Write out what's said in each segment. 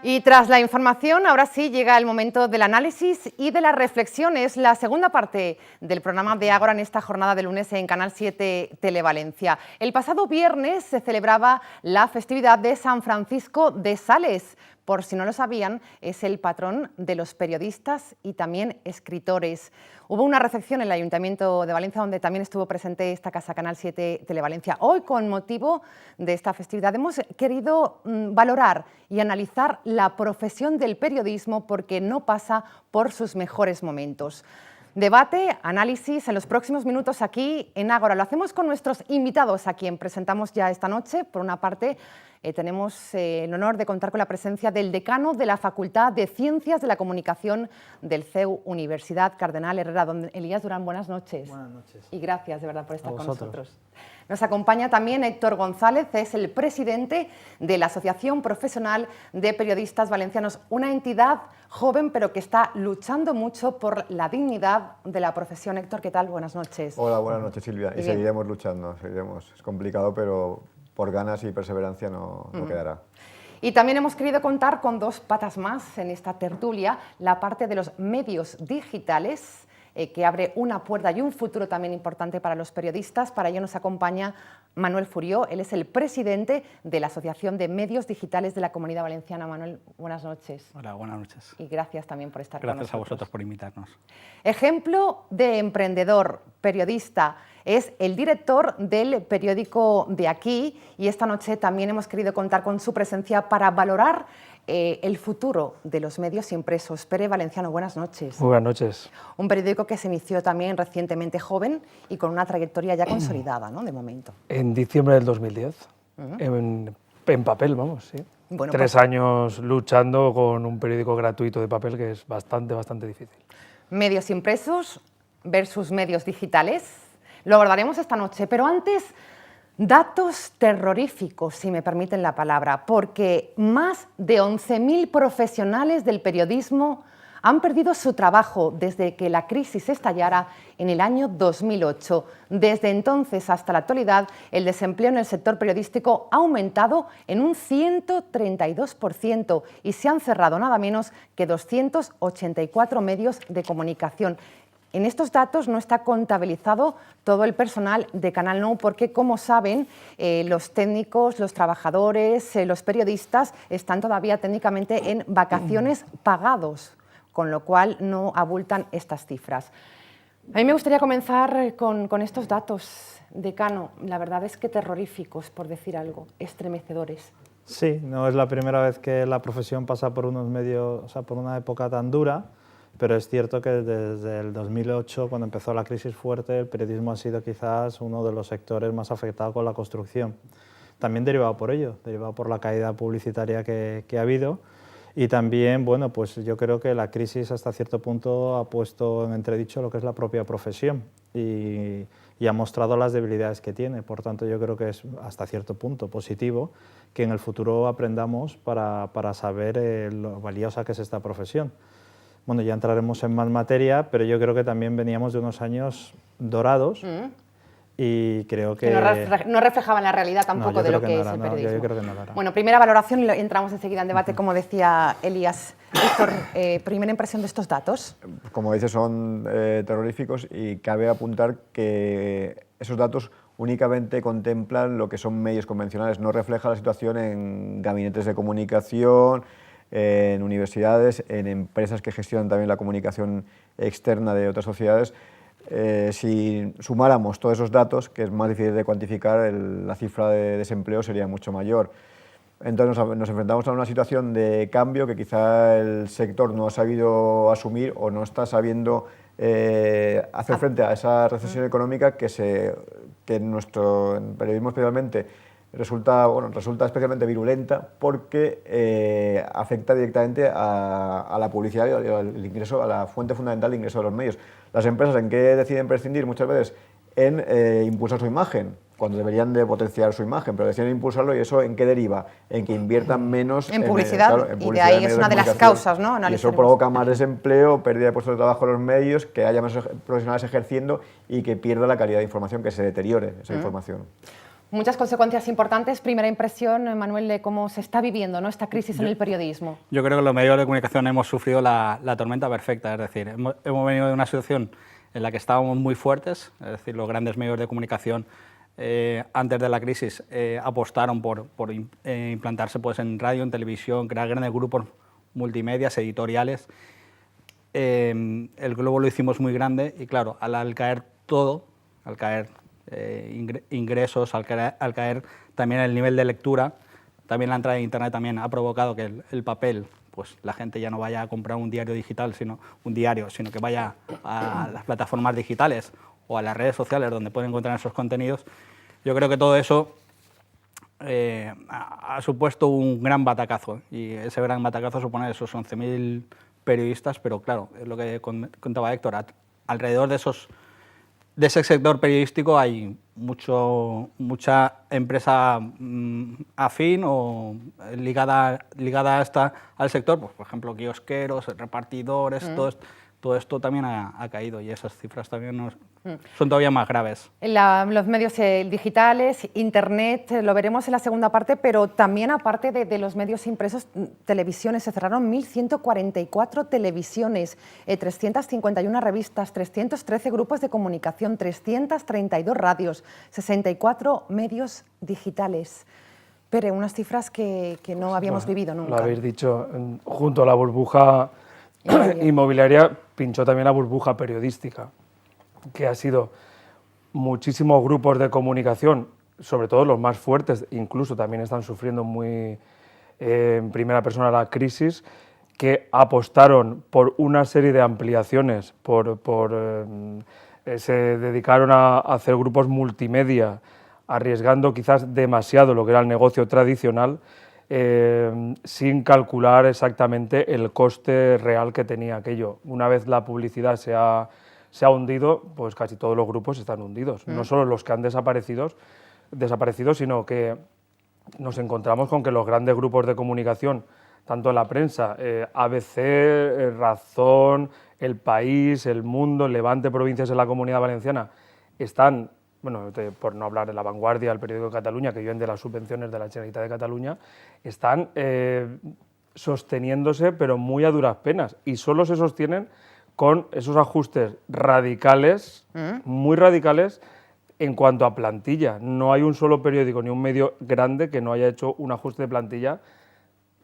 Y tras la información, ahora sí llega el momento del análisis y de la reflexión. Es la segunda parte del programa de Ágora en esta jornada de lunes en Canal 7 Televalencia. El pasado viernes se celebraba la festividad de San Francisco de Sales. Por si no lo sabían, es el patrón de los periodistas y también escritores. Hubo una recepción en el Ayuntamiento de Valencia donde también estuvo presente esta casa Canal 7 Televalencia. Hoy, con motivo de esta festividad, hemos querido valorar y analizar la profesión del periodismo porque no pasa por sus mejores momentos. Debate, análisis en los próximos minutos aquí en Ágora. Lo hacemos con nuestros invitados a quien presentamos ya esta noche. Por una parte, tenemos el honor de contar con la presencia del decano de la Facultad de Ciencias de la Comunicación del CEU Universidad Cardenal Herrera, don Elías Durán. Buenas noches. Buenas noches. Y gracias de verdad por estar con vosotros. nosotros. Nos acompaña también Héctor González, es el presidente de la Asociación Profesional de Periodistas Valencianos, una entidad joven pero que está luchando mucho por la dignidad de la profesión. Héctor, ¿qué tal? Buenas noches. Hola, buenas noches, Silvia. Y seguiremos luchando, seguiremos. Es complicado, pero por ganas y perseverancia no quedará. Y también hemos querido contar con dos patas más en esta tertulia, la parte de los medios digitales, que abre una puerta y un futuro también importante para los periodistas. Para ello nos acompaña Manuel Furió, él es el presidente de la Asociación de Medios Digitales de la Comunidad Valenciana. Manuel, buenas noches. Hola, buenas noches. Y gracias también por estar con nosotros. Gracias a vosotros por invitarnos. Ejemplo de emprendedor, periodista, es el director del periódico De Aquí, y esta noche también hemos querido contar con su presencia para valorar el futuro de los medios impresos. Pere Valenciano, buenas noches. Muy buenas noches. Un periódico que se inició también recientemente joven y con una trayectoria ya consolidada, ¿no?, de momento. En diciembre del 2010, en papel, vamos, sí. Bueno, 3 años luchando con un periódico gratuito de papel que es bastante difícil. Medios impresos versus medios digitales. Lo abordaremos esta noche, pero antes, datos terroríficos, si me permiten la palabra, porque más de 11.000 profesionales del periodismo han perdido su trabajo desde que la crisis estallara en el año 2008. Desde entonces hasta la actualidad, el desempleo en el sector periodístico ha aumentado en un 132% y se han cerrado nada menos que 284 medios de comunicación. En estos datos no está contabilizado todo el personal de Canal Nou porque, como saben, los técnicos, los trabajadores, los periodistas están todavía técnicamente en vacaciones pagados, con lo cual no abultan estas cifras. A mí me gustaría comenzar con estos datos, decano. La verdad es que terroríficos, por decir algo, estremecedores. Sí, no es la primera vez que la profesión pasa por unos medios, o sea, por una época tan dura, pero es cierto que desde el 2008, cuando empezó la crisis fuerte, el periodismo ha sido quizás uno de los sectores más afectados con la construcción. También derivado por ello, derivado por la caída publicitaria que ha habido. Y también, bueno, pues yo creo que la crisis hasta cierto punto ha puesto en entredicho lo que es la propia profesión y ha mostrado las debilidades que tiene. Por tanto, yo creo que es hasta cierto punto positivo que en el futuro aprendamos para saber lo valiosa que es esta profesión. Bueno, ya entraremos en más materia, pero yo creo que también veníamos de unos años dorados y creo que no reflejaban la realidad tampoco de lo que es el periodismo. Yo creo que no lo era. Bueno, primera valoración y entramos enseguida en debate, como decía Elías. Héctor, primera impresión de estos datos. Como dices, son terroríficos y cabe apuntar que esos datos únicamente contemplan lo que son medios convencionales, no refleja la situación en gabinetes de comunicación, en universidades, en empresas que gestionan también la comunicación externa de otras sociedades. Si sumáramos todos esos datos, que es más difícil de cuantificar, la cifra de desempleo sería mucho mayor. Entonces nos enfrentamos a una situación de cambio que quizá el sector no ha sabido asumir o no está sabiendo hacer frente a esa recesión económica que en nuestro periodismo especialmente resulta especialmente virulenta porque afecta directamente a la publicidad y al ingreso, a la fuente fundamental de ingreso de los medios. Las empresas, ¿en qué deciden prescindir? Muchas veces en impulsar su imagen, cuando deberían de potenciar su imagen, pero deciden impulsarlo, y eso ¿en qué deriva? En que inviertan menos en publicidad, claro, en y de publicidad ahí de es medios una de las comunicación. causas, ¿no? Y eso Analizaremos. provoca más desempleo, pérdida de puestos de trabajo en los medios, que haya menos profesionales ejerciendo y que pierda la calidad de información, que se deteriore esa información. Muchas consecuencias importantes. Primera impresión, Manuel, de cómo se está viviendo, ¿no?, esta crisis en el periodismo. Yo creo que los medios de comunicación hemos sufrido la tormenta perfecta, es decir, hemos venido de una situación en la que estábamos muy fuertes, es decir, los grandes medios de comunicación antes de la crisis apostaron por implantarse pues, en radio, en televisión, crear grandes grupos multimedias, editoriales. El globo lo hicimos muy grande y claro, al caer todo, al caer ingresos, al caer también el nivel de lectura, también la entrada de Internet también ha provocado que el papel, pues la gente ya no vaya a comprar un diario digital, sino que vaya a las plataformas digitales o a las redes sociales donde pueden encontrar esos contenidos. Yo creo que todo eso ha supuesto un gran batacazo, y ese gran batacazo supone esos 11.000 periodistas, pero claro, es lo que contaba Héctor, alrededor de ese sector periodístico hay mucha empresa afín o ligada al sector, pues, por ejemplo, kiosqueros, repartidores, todo esto también ha caído, y esas cifras también son todavía más graves. Los medios digitales, Internet, lo veremos en la segunda parte, pero también aparte de los medios impresos, televisiones, se cerraron 1.144 televisiones, 351 revistas, 313 grupos de comunicación, 332 radios, 64 medios digitales. Pero unas cifras que no habíamos vivido nunca. Lo habéis dicho, junto a la burbuja inmobiliaria pinchó también la burbuja periodística, que ha sido muchísimos grupos de comunicación, sobre todo los más fuertes, incluso también están sufriendo muy en primera persona la crisis, que apostaron por una serie de ampliaciones, se dedicaron a hacer grupos multimedia, arriesgando quizás demasiado lo que era el negocio tradicional, sin calcular exactamente el coste real que tenía aquello. Una vez la publicidad se ha hundido, pues casi todos los grupos están hundidos. No solo los que han desaparecido, sino que nos encontramos con que los grandes grupos de comunicación, tanto en la prensa, ABC, Razón, El País, El Mundo, Levante, Provincias en la Comunidad Valenciana, están, bueno, por no hablar de La Vanguardia, el periódico de Cataluña, que viven de las subvenciones de la Generalitat de Cataluña, están sosteniéndose, pero muy a duras penas, y solo se sostienen con esos ajustes radicales, muy radicales, en cuanto a plantilla. No hay un solo periódico ni un medio grande que no haya hecho un ajuste de plantilla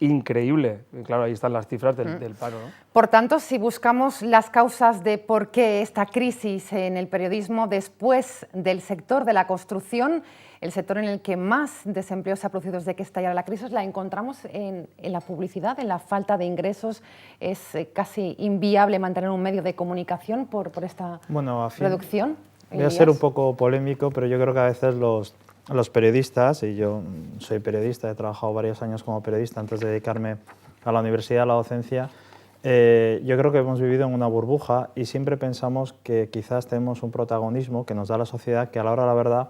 increíble. Y claro, ahí están las cifras del paro, ¿no? Por tanto, si buscamos las causas de por qué esta crisis en el periodismo, después del sector de la construcción, el sector en el que más desempleo se ha producido desde que estallara la crisis, la encontramos en la publicidad, en la falta de ingresos. Es casi inviable mantener un medio de comunicación por esta reducción. Voy a ser un poco polémico, pero yo creo que a veces los periodistas, y yo soy periodista, he trabajado varios años como periodista antes de dedicarme a la universidad, a la docencia, yo creo que hemos vivido en una burbuja y siempre pensamos que quizás tenemos un protagonismo que nos da la sociedad que a la hora de la verdad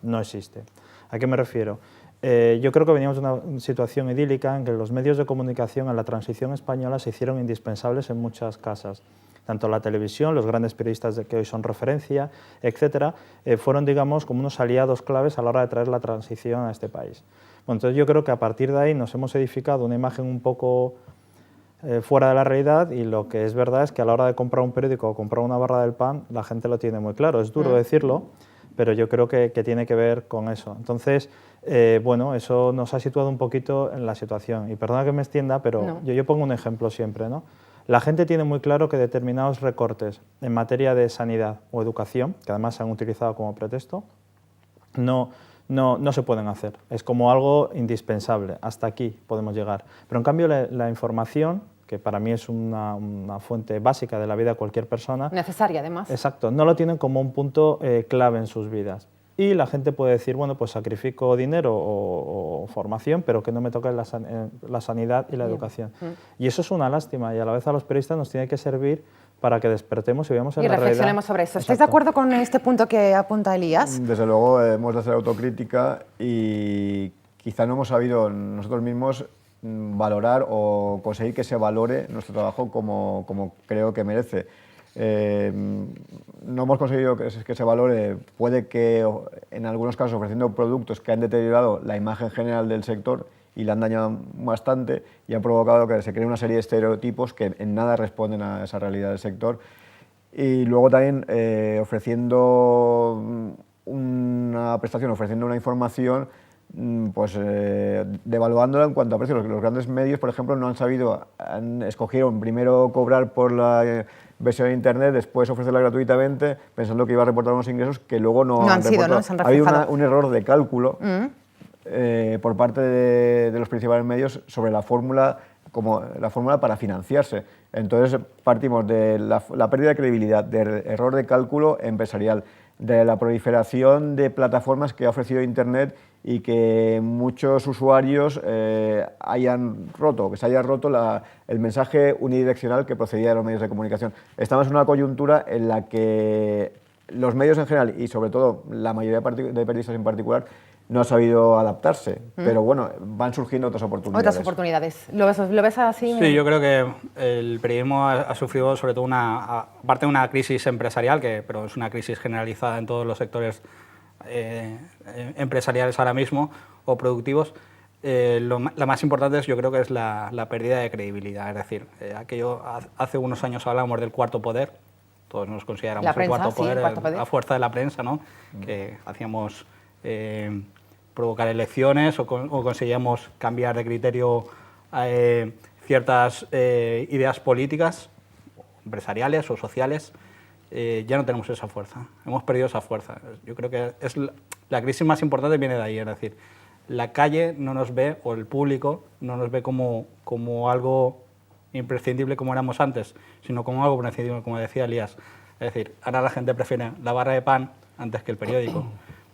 no existe. ¿A qué me refiero? Yo creo que veníamos de una situación idílica en que los medios de comunicación en la transición española se hicieron indispensables en muchas casas. Tanto la televisión, los grandes periodistas que hoy son referencia, etcétera, fueron, digamos, como unos aliados claves a la hora de traer la transición a este país. Bueno, entonces yo creo que a partir de ahí nos hemos edificado una imagen un poco fuera de la realidad, y lo que es verdad es que a la hora de comprar un periódico o comprar una barra del pan, la gente lo tiene muy claro. Es duro decirlo, pero yo creo que tiene que ver con eso. Entonces, bueno, eso nos ha situado un poquito en la situación. Y perdona que me extienda, pero yo pongo un ejemplo siempre, ¿no? La gente tiene muy claro que determinados recortes en materia de sanidad o educación, que además se han utilizado como pretexto, no se pueden hacer. Es como algo indispensable. Hasta aquí podemos llegar. Pero en cambio la información, que para mí es una fuente básica de la vida de cualquier persona. Necesaria, además. Exacto, no lo tienen como un punto clave en sus vidas. Y la gente puede decir, bueno, pues sacrifico dinero o formación, pero que no me toque la sanidad y la educación. Y eso es una lástima, y a la vez a los periodistas nos tiene que servir para que despertemos y veamos en y la realidad. reflexionemos sobre eso. ¿Estáis de acuerdo con este punto que apunta Elías? Desde luego hemos de hacer autocrítica y quizá no hemos sabido nosotros mismos valorar o conseguir que se valore nuestro trabajo como creo que merece. No hemos conseguido que se valore, puede que en algunos casos ofreciendo productos que han deteriorado la imagen general del sector y la han dañado bastante y han provocado que se cree una serie de estereotipos que en nada responden a esa realidad del sector. Y luego también ofreciendo una prestación, ofreciendo una información, pues devaluándola en cuanto a precios. Los grandes medios, por ejemplo, no han sabido, escogieron primero cobrar por la versión de Internet, después ofrecerla gratuitamente, pensando que iba a reportar unos ingresos que luego no han sido, reportado. ¿no? Se han Ha habido reflejado. un error de cálculo por parte de los principales medios sobre la fórmula para financiarse. Entonces partimos de la pérdida de credibilidad, del error de cálculo empresarial, de la proliferación de plataformas que ha ofrecido Internet y que muchos usuarios hayan roto, que se haya roto el mensaje unidireccional que procedía de los medios de comunicación. Estamos en una coyuntura en la que los medios en general y sobre todo la mayoría de periodistas en particular no ha sabido adaptarse, pero bueno, van surgiendo otras oportunidades. Otras oportunidades. ¿Lo ves así? Sí, yo creo que el periodismo ha sufrido sobre todo aparte de una crisis empresarial, pero es una crisis generalizada en todos los sectores empresariales ahora mismo o productivos. La más importante yo creo que es la pérdida de credibilidad. Es decir, hace unos años hablábamos del cuarto poder, todos nos consideramos el cuarto poder, a fuerza de la prensa, ¿no? Que hacíamos provocar elecciones o conseguíamos cambiar de criterio ciertas ideas políticas, empresariales o sociales. Ya no tenemos esa fuerza, hemos perdido esa fuerza. Yo creo que la crisis más importante viene de ahí, es decir, la calle no nos ve, o el público no nos ve como algo imprescindible como éramos antes, sino como algo prescindible, como decía Elías. Es decir, ahora la gente prefiere la barra de pan antes que el periódico.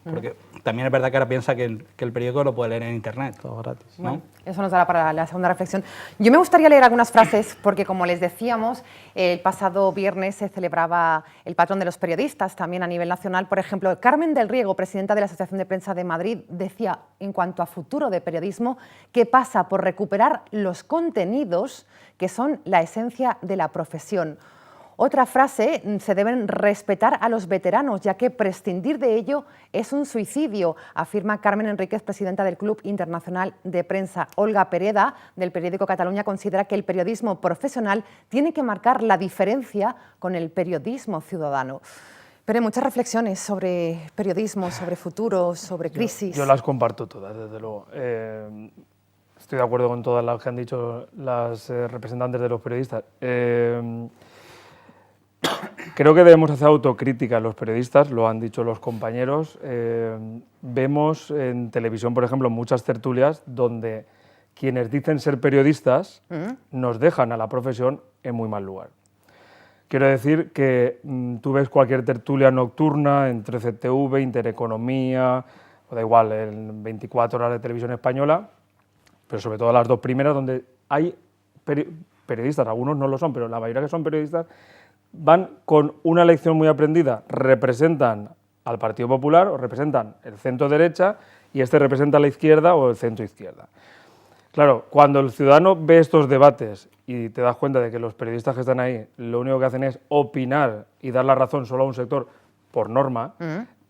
Porque también es verdad que ahora piensa que el periódico lo puede leer en Internet. Todo gratis. ¿No? Bueno, eso nos dará para la segunda reflexión. Yo me gustaría leer algunas frases porque, como les decíamos, el pasado viernes se celebraba el patrón de los periodistas, también a nivel nacional. Por ejemplo, Carmen del Riego, presidenta de la Asociación de Prensa de Madrid, decía, en cuanto a futuro de periodismo, que pasa por recuperar los contenidos que son la esencia de la profesión. Otra frase, se deben respetar a los veteranos, ya que prescindir de ello es un suicidio, afirma Carmen Enríquez, presidenta del Club Internacional de Prensa. Olga Pereda, del periódico Catalunya, considera que el periodismo profesional tiene que marcar la diferencia con el periodismo ciudadano. Pero hay muchas reflexiones sobre periodismo, sobre futuro, sobre crisis. Yo las comparto todas, desde luego. Estoy de acuerdo con todas las que han dicho las representantes de los periodistas. Creo que debemos hacer autocrítica los periodistas, lo han dicho los compañeros. Vemos en televisión, por ejemplo, muchas tertulias donde quienes dicen ser periodistas nos dejan a la profesión en muy mal lugar. Quiero decir que tú ves cualquier tertulia nocturna entre CTV, Intereconomía, o da igual, en 24 horas de televisión española, pero sobre todo las dos primeras donde hay periodistas, algunos no lo son, pero la mayoría que son periodistas, van con una lección muy aprendida, representan al Partido Popular o representan el centro derecha y este representa la izquierda o el centro izquierda. Claro, cuando el ciudadano ve estos debates y te das cuenta de que los periodistas que están ahí lo único que hacen es opinar y dar la razón solo a un sector por norma,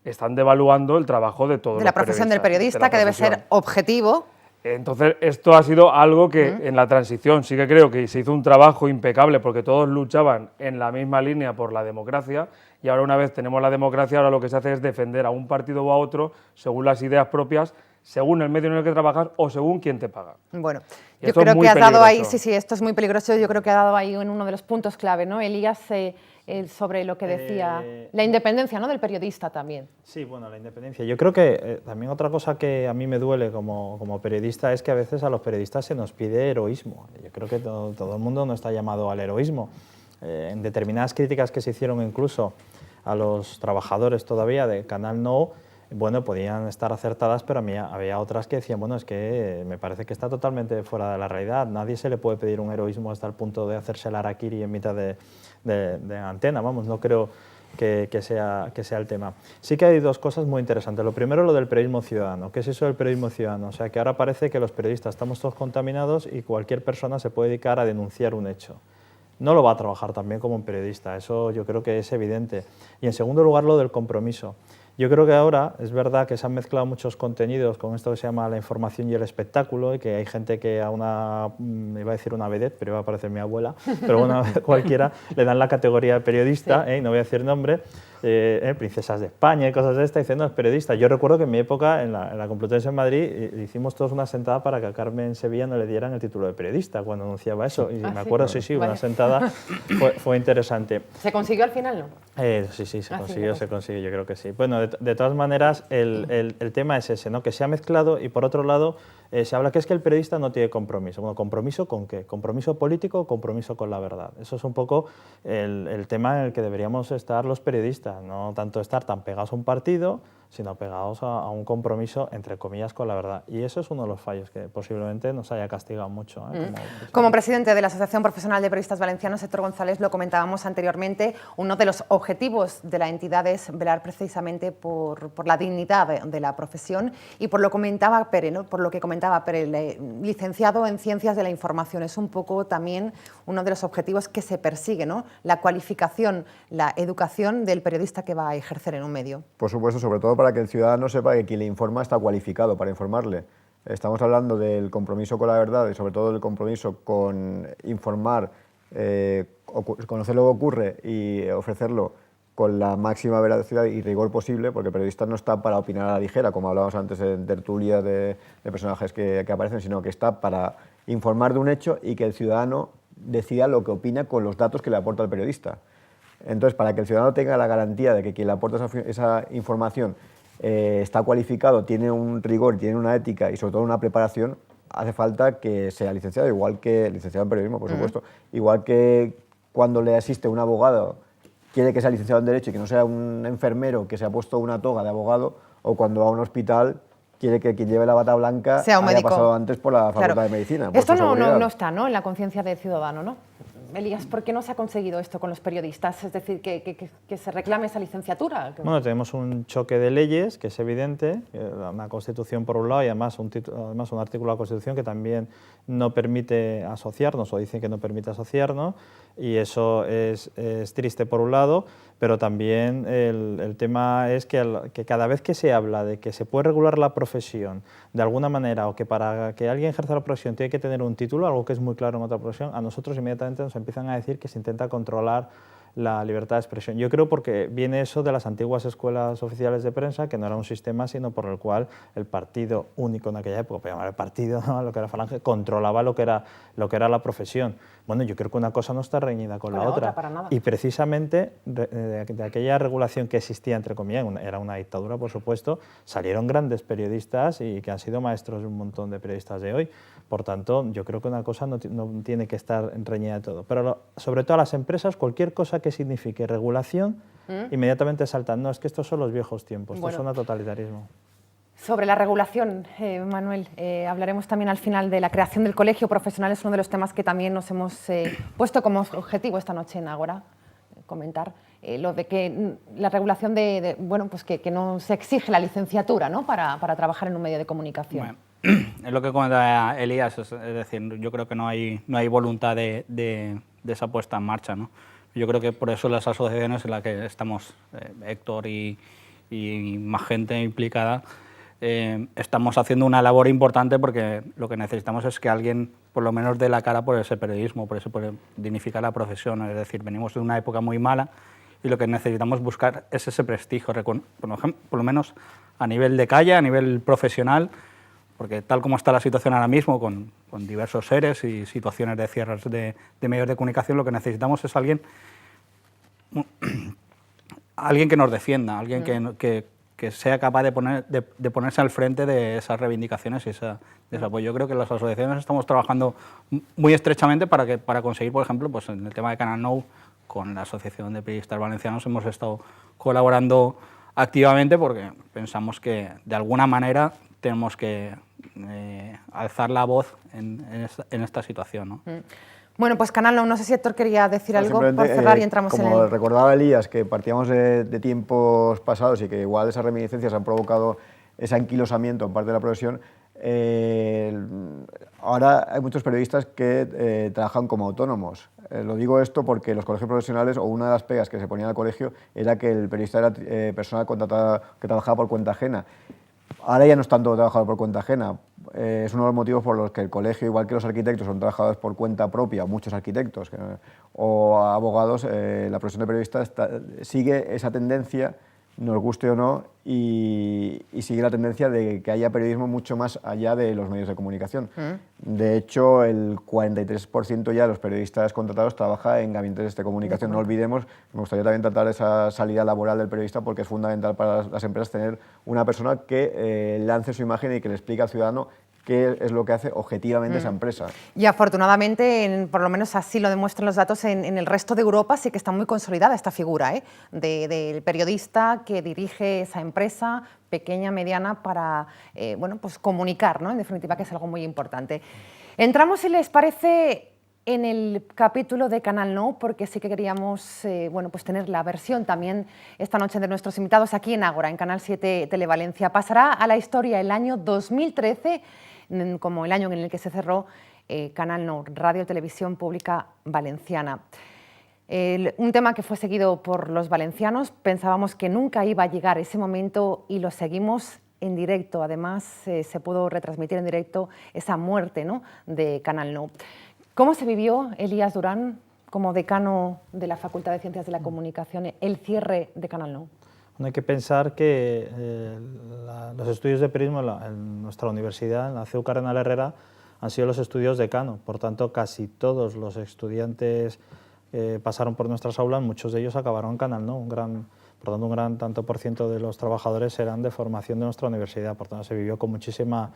están devaluando el trabajo de todos los periodistas. De la profesión del periodista, que debe ser objetivo. Entonces, esto ha sido algo que en la transición sí que creo que se hizo un trabajo impecable porque todos luchaban en la misma línea por la democracia y ahora una vez tenemos la democracia, ahora lo que se hace es defender a un partido o a otro según las ideas propias, según el medio en el que trabajas o según quién te paga. Bueno, Y yo esto es creo muy que has dado ahí, peligroso. sí, esto es muy peligroso, yo creo que ha dado ahí en uno de los puntos clave, ¿no? Elías, sobre lo que decía, la independencia, ¿no?, del periodista también. Sí, bueno, la independencia. Yo creo que también otra cosa que a mí me duele como periodista es que a veces a los periodistas se nos pide heroísmo. Yo creo que todo el mundo no está llamado al heroísmo. En determinadas críticas que se hicieron incluso a los trabajadores todavía de Canal No, bueno, podían estar acertadas, pero a mí había otras que decían, bueno, es que me parece que está totalmente fuera de la realidad. Nadie se le puede pedir un heroísmo hasta el punto de hacerse el harakiri en mitad de de antena, vamos, no creo que sea el tema. Sí que hay dos cosas muy interesantes. Lo primero, lo del periodismo ciudadano. ¿Qué es eso del periodismo ciudadano? O sea, que ahora parece que los periodistas estamos todos contaminados y cualquier persona se puede dedicar a denunciar un hecho. No lo va a trabajar también como un periodista, eso yo creo que es evidente. Y en segundo lugar, lo del compromiso. Yo creo que ahora es verdad que se han mezclado muchos contenidos con esto que se llama la información y el espectáculo, y que hay gente que a una, iba a decir una vedette, pero iba a parecer mi abuela, pero bueno, cualquiera, le dan la categoría de periodista, no voy a decir nombre, princesas de España y cosas de esta, diciendo es periodista. Yo recuerdo que en mi época, en la Complutense en Madrid, hicimos todos una sentada para que a Carmen Sevilla no le dieran el título de periodista cuando anunciaba eso, y me acuerdo, sí, una sentada fue interesante. ¿Se consiguió al final, no? Sí, se consiguió, yo creo que sí. Bueno, de todas maneras, el tema es ese, ¿no? Que se ha mezclado y por otro lado se habla que es que el periodista no tiene compromiso. Bueno, ¿compromiso con qué? ¿Compromiso político o compromiso con la verdad? Eso es un poco el tema en el que deberíamos estar los periodistas, no tanto estar tan pegados a un partido, sino pegados a un compromiso, entre comillas, con la verdad. Y eso es uno de los fallos que posiblemente nos haya castigado mucho. Como presidente de la Asociación Profesional de Periodistas Valencianos, Héctor González, lo comentábamos anteriormente, uno de los objetivos de la entidad es velar precisamente por la dignidad de la profesión y por lo que comentaba Pere, ¿no? Por lo que comentaba Pere, licenciado en Ciencias de la Información. Es un poco también uno de los objetivos que se persigue, ¿no? La cualificación, la educación del periodista que va a ejercer en un medio. Por supuesto, sobre todo para que el ciudadano sepa que quien le informa está cualificado para informarle. Estamos hablando del compromiso con la verdad y sobre todo del compromiso con informar, conocer lo que ocurre y ofrecerlo con la máxima veracidad y rigor posible, porque el periodista no está para opinar a la ligera, como hablábamos antes en tertulia de personajes que aparecen, sino que está para informar de un hecho y que el ciudadano decida lo que opina con los datos que le aporta el periodista. Entonces, para que el ciudadano tenga la garantía de que quien le aporta esa información está cualificado, tiene un rigor, tiene una ética y sobre todo una preparación, hace falta que sea licenciado, igual que licenciado en periodismo, por supuesto, igual que cuando le asiste un abogado quiere que sea licenciado en Derecho y que no sea un enfermero que se ha puesto una toga de abogado, o cuando va a un hospital quiere que quien lleve la bata blanca sea un haya médico. pasado antes por la Facultad de Medicina. Esto no está, ¿no?, en la conciencia del ciudadano, ¿no? Elías, ¿por qué no se ha conseguido esto con los periodistas? Es decir, que se reclame esa licenciatura. Bueno, tenemos un choque de leyes, que es evidente, una Constitución por un lado y además un artículo de la Constitución que también no permite asociarnos, o dicen que no permite asociarnos, y eso es triste por un lado, pero también el tema es que cada vez que se habla de que se puede regular la profesión de alguna manera, o que para que alguien ejerza la profesión tiene que tener un título, algo que es muy claro en otra profesión, a nosotros inmediatamente nos empiezan a decir que se intenta controlar la libertad de expresión. Yo creo porque viene eso de las antiguas escuelas oficiales de prensa, que no era un sistema, sino por el cual el partido único en aquella época, para llamar el partido, ¿no?, lo que era Falange, controlaba lo que era la profesión. Bueno, yo creo que una cosa no está reñida con la otra. Para nada. Y precisamente de aquella regulación que existía, entre comillas, era una dictadura, por supuesto, salieron grandes periodistas y que han sido maestros de un montón de periodistas de hoy. Por tanto, yo creo que una cosa no tiene que estar reñida de todo. Pero sobre todo a las empresas, cualquier cosa que signifique regulación, inmediatamente saltan. No, es que estos son los viejos tiempos, estos son el totalitarismo. Sobre la regulación, Manuel, hablaremos también al final de la creación del colegio profesional. Es uno de los temas que también nos hemos puesto como objetivo esta noche en Ágora, comentar. Lo de que la regulación bueno, pues que no se exige la licenciatura, ¿no?, para trabajar en un medio de comunicación. Bueno, es lo que comenta Elías, es decir, yo creo que no hay voluntad de esa puesta en marcha, ¿no? Yo creo que por eso las asociaciones en las que estamos, Héctor y más gente implicada, estamos haciendo una labor importante, porque lo que necesitamos es que alguien por lo menos dé la cara por ese periodismo, por dignificar la profesión. Es decir, venimos de una época muy mala y lo que necesitamos buscar es ese prestigio, por lo menos a nivel de calle, a nivel profesional, porque tal como está la situación ahora mismo, con diversos seres y situaciones de cierres de medios de comunicación, lo que necesitamos es alguien que nos defienda, alguien que sea capaz de ponerse al frente de esas reivindicaciones y de ese apoyo. Yo creo que las asociaciones estamos trabajando muy estrechamente para conseguir, por ejemplo, pues en el tema de Canal Nou, con la Asociación de Periodistas Valencianos hemos estado colaborando activamente, porque pensamos que de alguna manera tenemos que alzar la voz en esta situación, ¿no? Bueno, pues Canal No sé si Héctor quería decir algo por Simplemente, cerrar y entramos en como el... recordaba Elías, que partíamos de tiempos pasados y que igual esas reminiscencias han provocado ese anquilosamiento en parte de la profesión. Ahora hay muchos periodistas que trabajan como autónomos. Lo digo esto porque los colegios profesionales, o una de las pegas que se ponía al colegio, era que el periodista era persona contratada que trabajaba por cuenta ajena. Ahora ya no es tanto trabajador por cuenta ajena. Es uno de los motivos por los que el colegio, igual que los arquitectos, son trabajadores por cuenta propia, muchos arquitectos, o abogados, la profesión de periodista sigue esa tendencia, nos guste o no, y sigue la tendencia de que haya periodismo mucho más allá de los medios de comunicación. De hecho, el 43% ya de los periodistas contratados trabaja en gabinetes de comunicación. No olvidemos, me gustaría también tratar esa salida laboral del periodista, porque es fundamental para las empresas tener una persona que lance su imagen y que le explique al ciudadano qué es lo que hace objetivamente esa empresa. Y afortunadamente, por lo menos así lo demuestran los datos, en el resto de Europa sí que está muy consolidada esta figura del periodista que dirige esa empresa, pequeña, mediana, para bueno, pues comunicar, ¿no? En definitiva, que es algo muy importante. Entramos, si les parece, en el capítulo de Canal No, porque sí que queríamos bueno, pues tener la versión también esta noche de nuestros invitados aquí en Ágora, en Canal 7 Televalencia. Pasará a la historia el año 2013, como el año en el que se cerró Canal No, Radio Televisión Pública Valenciana. Un tema que fue seguido por los valencianos, pensábamos que nunca iba a llegar ese momento y lo seguimos en directo. Además, se pudo retransmitir en directo esa muerte, ¿no?, de Canal No. ¿Cómo se vivió, Elías Durán, como decano de la Facultad de Ciencias de la Comunicación, el cierre de Canal No? Hay que pensar que los estudios de periodismo en nuestra universidad, en la CEU Cardenal Herrera, han sido los estudios decano. Por tanto, casi todos los estudiantes pasaron por nuestras aulas, muchos de ellos acabaron en Canal No. Por tanto, un gran tanto por ciento de los trabajadores eran de formación de nuestra universidad. Por tanto, se vivió con muchísima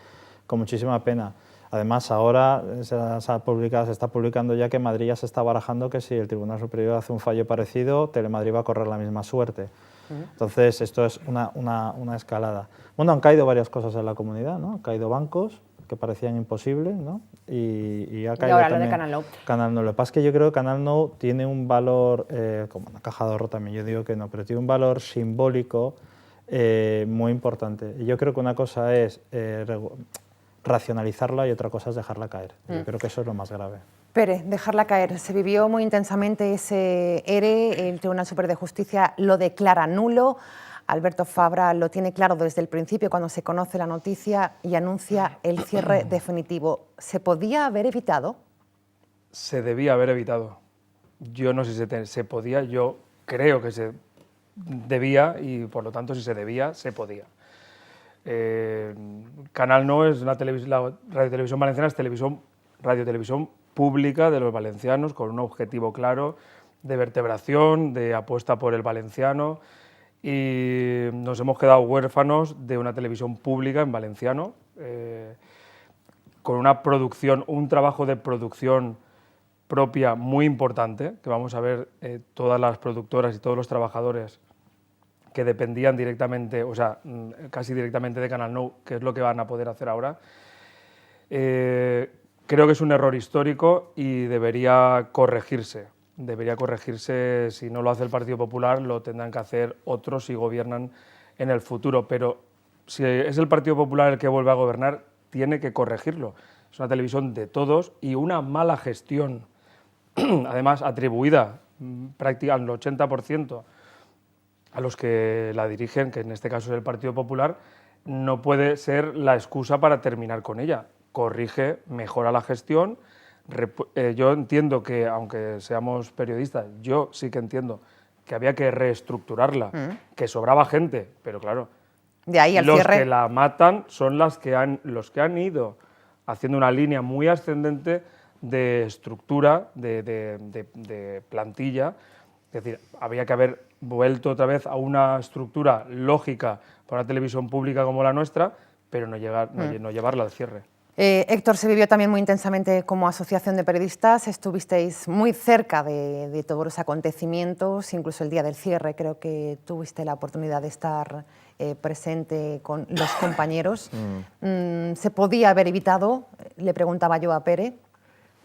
pena. Además, ahora se está publicando ya que Madrid ya se está barajando que si el Tribunal Superior hace un fallo parecido, Telemadrid va a correr la misma suerte. Entonces, esto es una escalada. Bueno, han caído varias cosas en la comunidad, ¿no? Han caído bancos que parecían imposibles, ¿no? Y ha caído ahora también lo de Canal No. Canal No. Lo que pasa es que yo creo que Canal No tiene un valor, como una caja de ahorro también, yo digo que no, pero tiene un valor simbólico muy importante. Y yo creo que una cosa es racionalizarla y otra cosa es dejarla caer. Yo creo que eso es lo más grave. Pere, dejarla caer. Se vivió muy intensamente ese ERE, el Tribunal Superior de Justicia lo declara nulo. Alberto Fabra lo tiene claro desde el principio cuando se conoce la noticia y anuncia el cierre definitivo. ¿Se podía haber evitado? Se debía haber evitado. Yo no sé si se podía, yo creo que se debía y por lo tanto si se debía, se podía. Canal No es la Radio Televisión Valenciana, es radio televisión pública de los valencianos con un objetivo claro de vertebración, de apuesta por el valenciano, y nos hemos quedado huérfanos de una televisión pública en valenciano, con una producción, un trabajo de producción propia muy importante, que vamos a ver todas las productoras y todos los trabajadores que dependían directamente, o sea, casi directamente de Canal No, que es lo que van a poder hacer ahora. Creo que es un error histórico y debería corregirse. Debería corregirse, si no lo hace el Partido Popular, lo tendrán que hacer otros si gobiernan en el futuro. Pero si es el Partido Popular el que vuelve a gobernar, tiene que corregirlo. Es una televisión de todos y una mala gestión, además atribuida prácticamente al 80% a los que la dirigen, que en este caso es el Partido Popular, no puede ser la excusa para terminar con ella. Corrige, mejora la gestión. Yo entiendo que, aunque seamos periodistas, yo sí que entiendo que había que reestructurarla, que sobraba gente, pero claro, de ahí al los cierre. que la matan son los que han ido haciendo una línea muy ascendente de estructura, de plantilla. Es decir, había que haber vuelto otra vez a una estructura lógica para una televisión pública como la nuestra, pero no llevarla al cierre. Héctor, se vivió también muy intensamente como asociación de periodistas, estuvisteis muy cerca de todos los acontecimientos, incluso el día del cierre, creo que tuviste la oportunidad de estar presente con los compañeros. ¿Se podía haber evitado? Le preguntaba yo a Pere.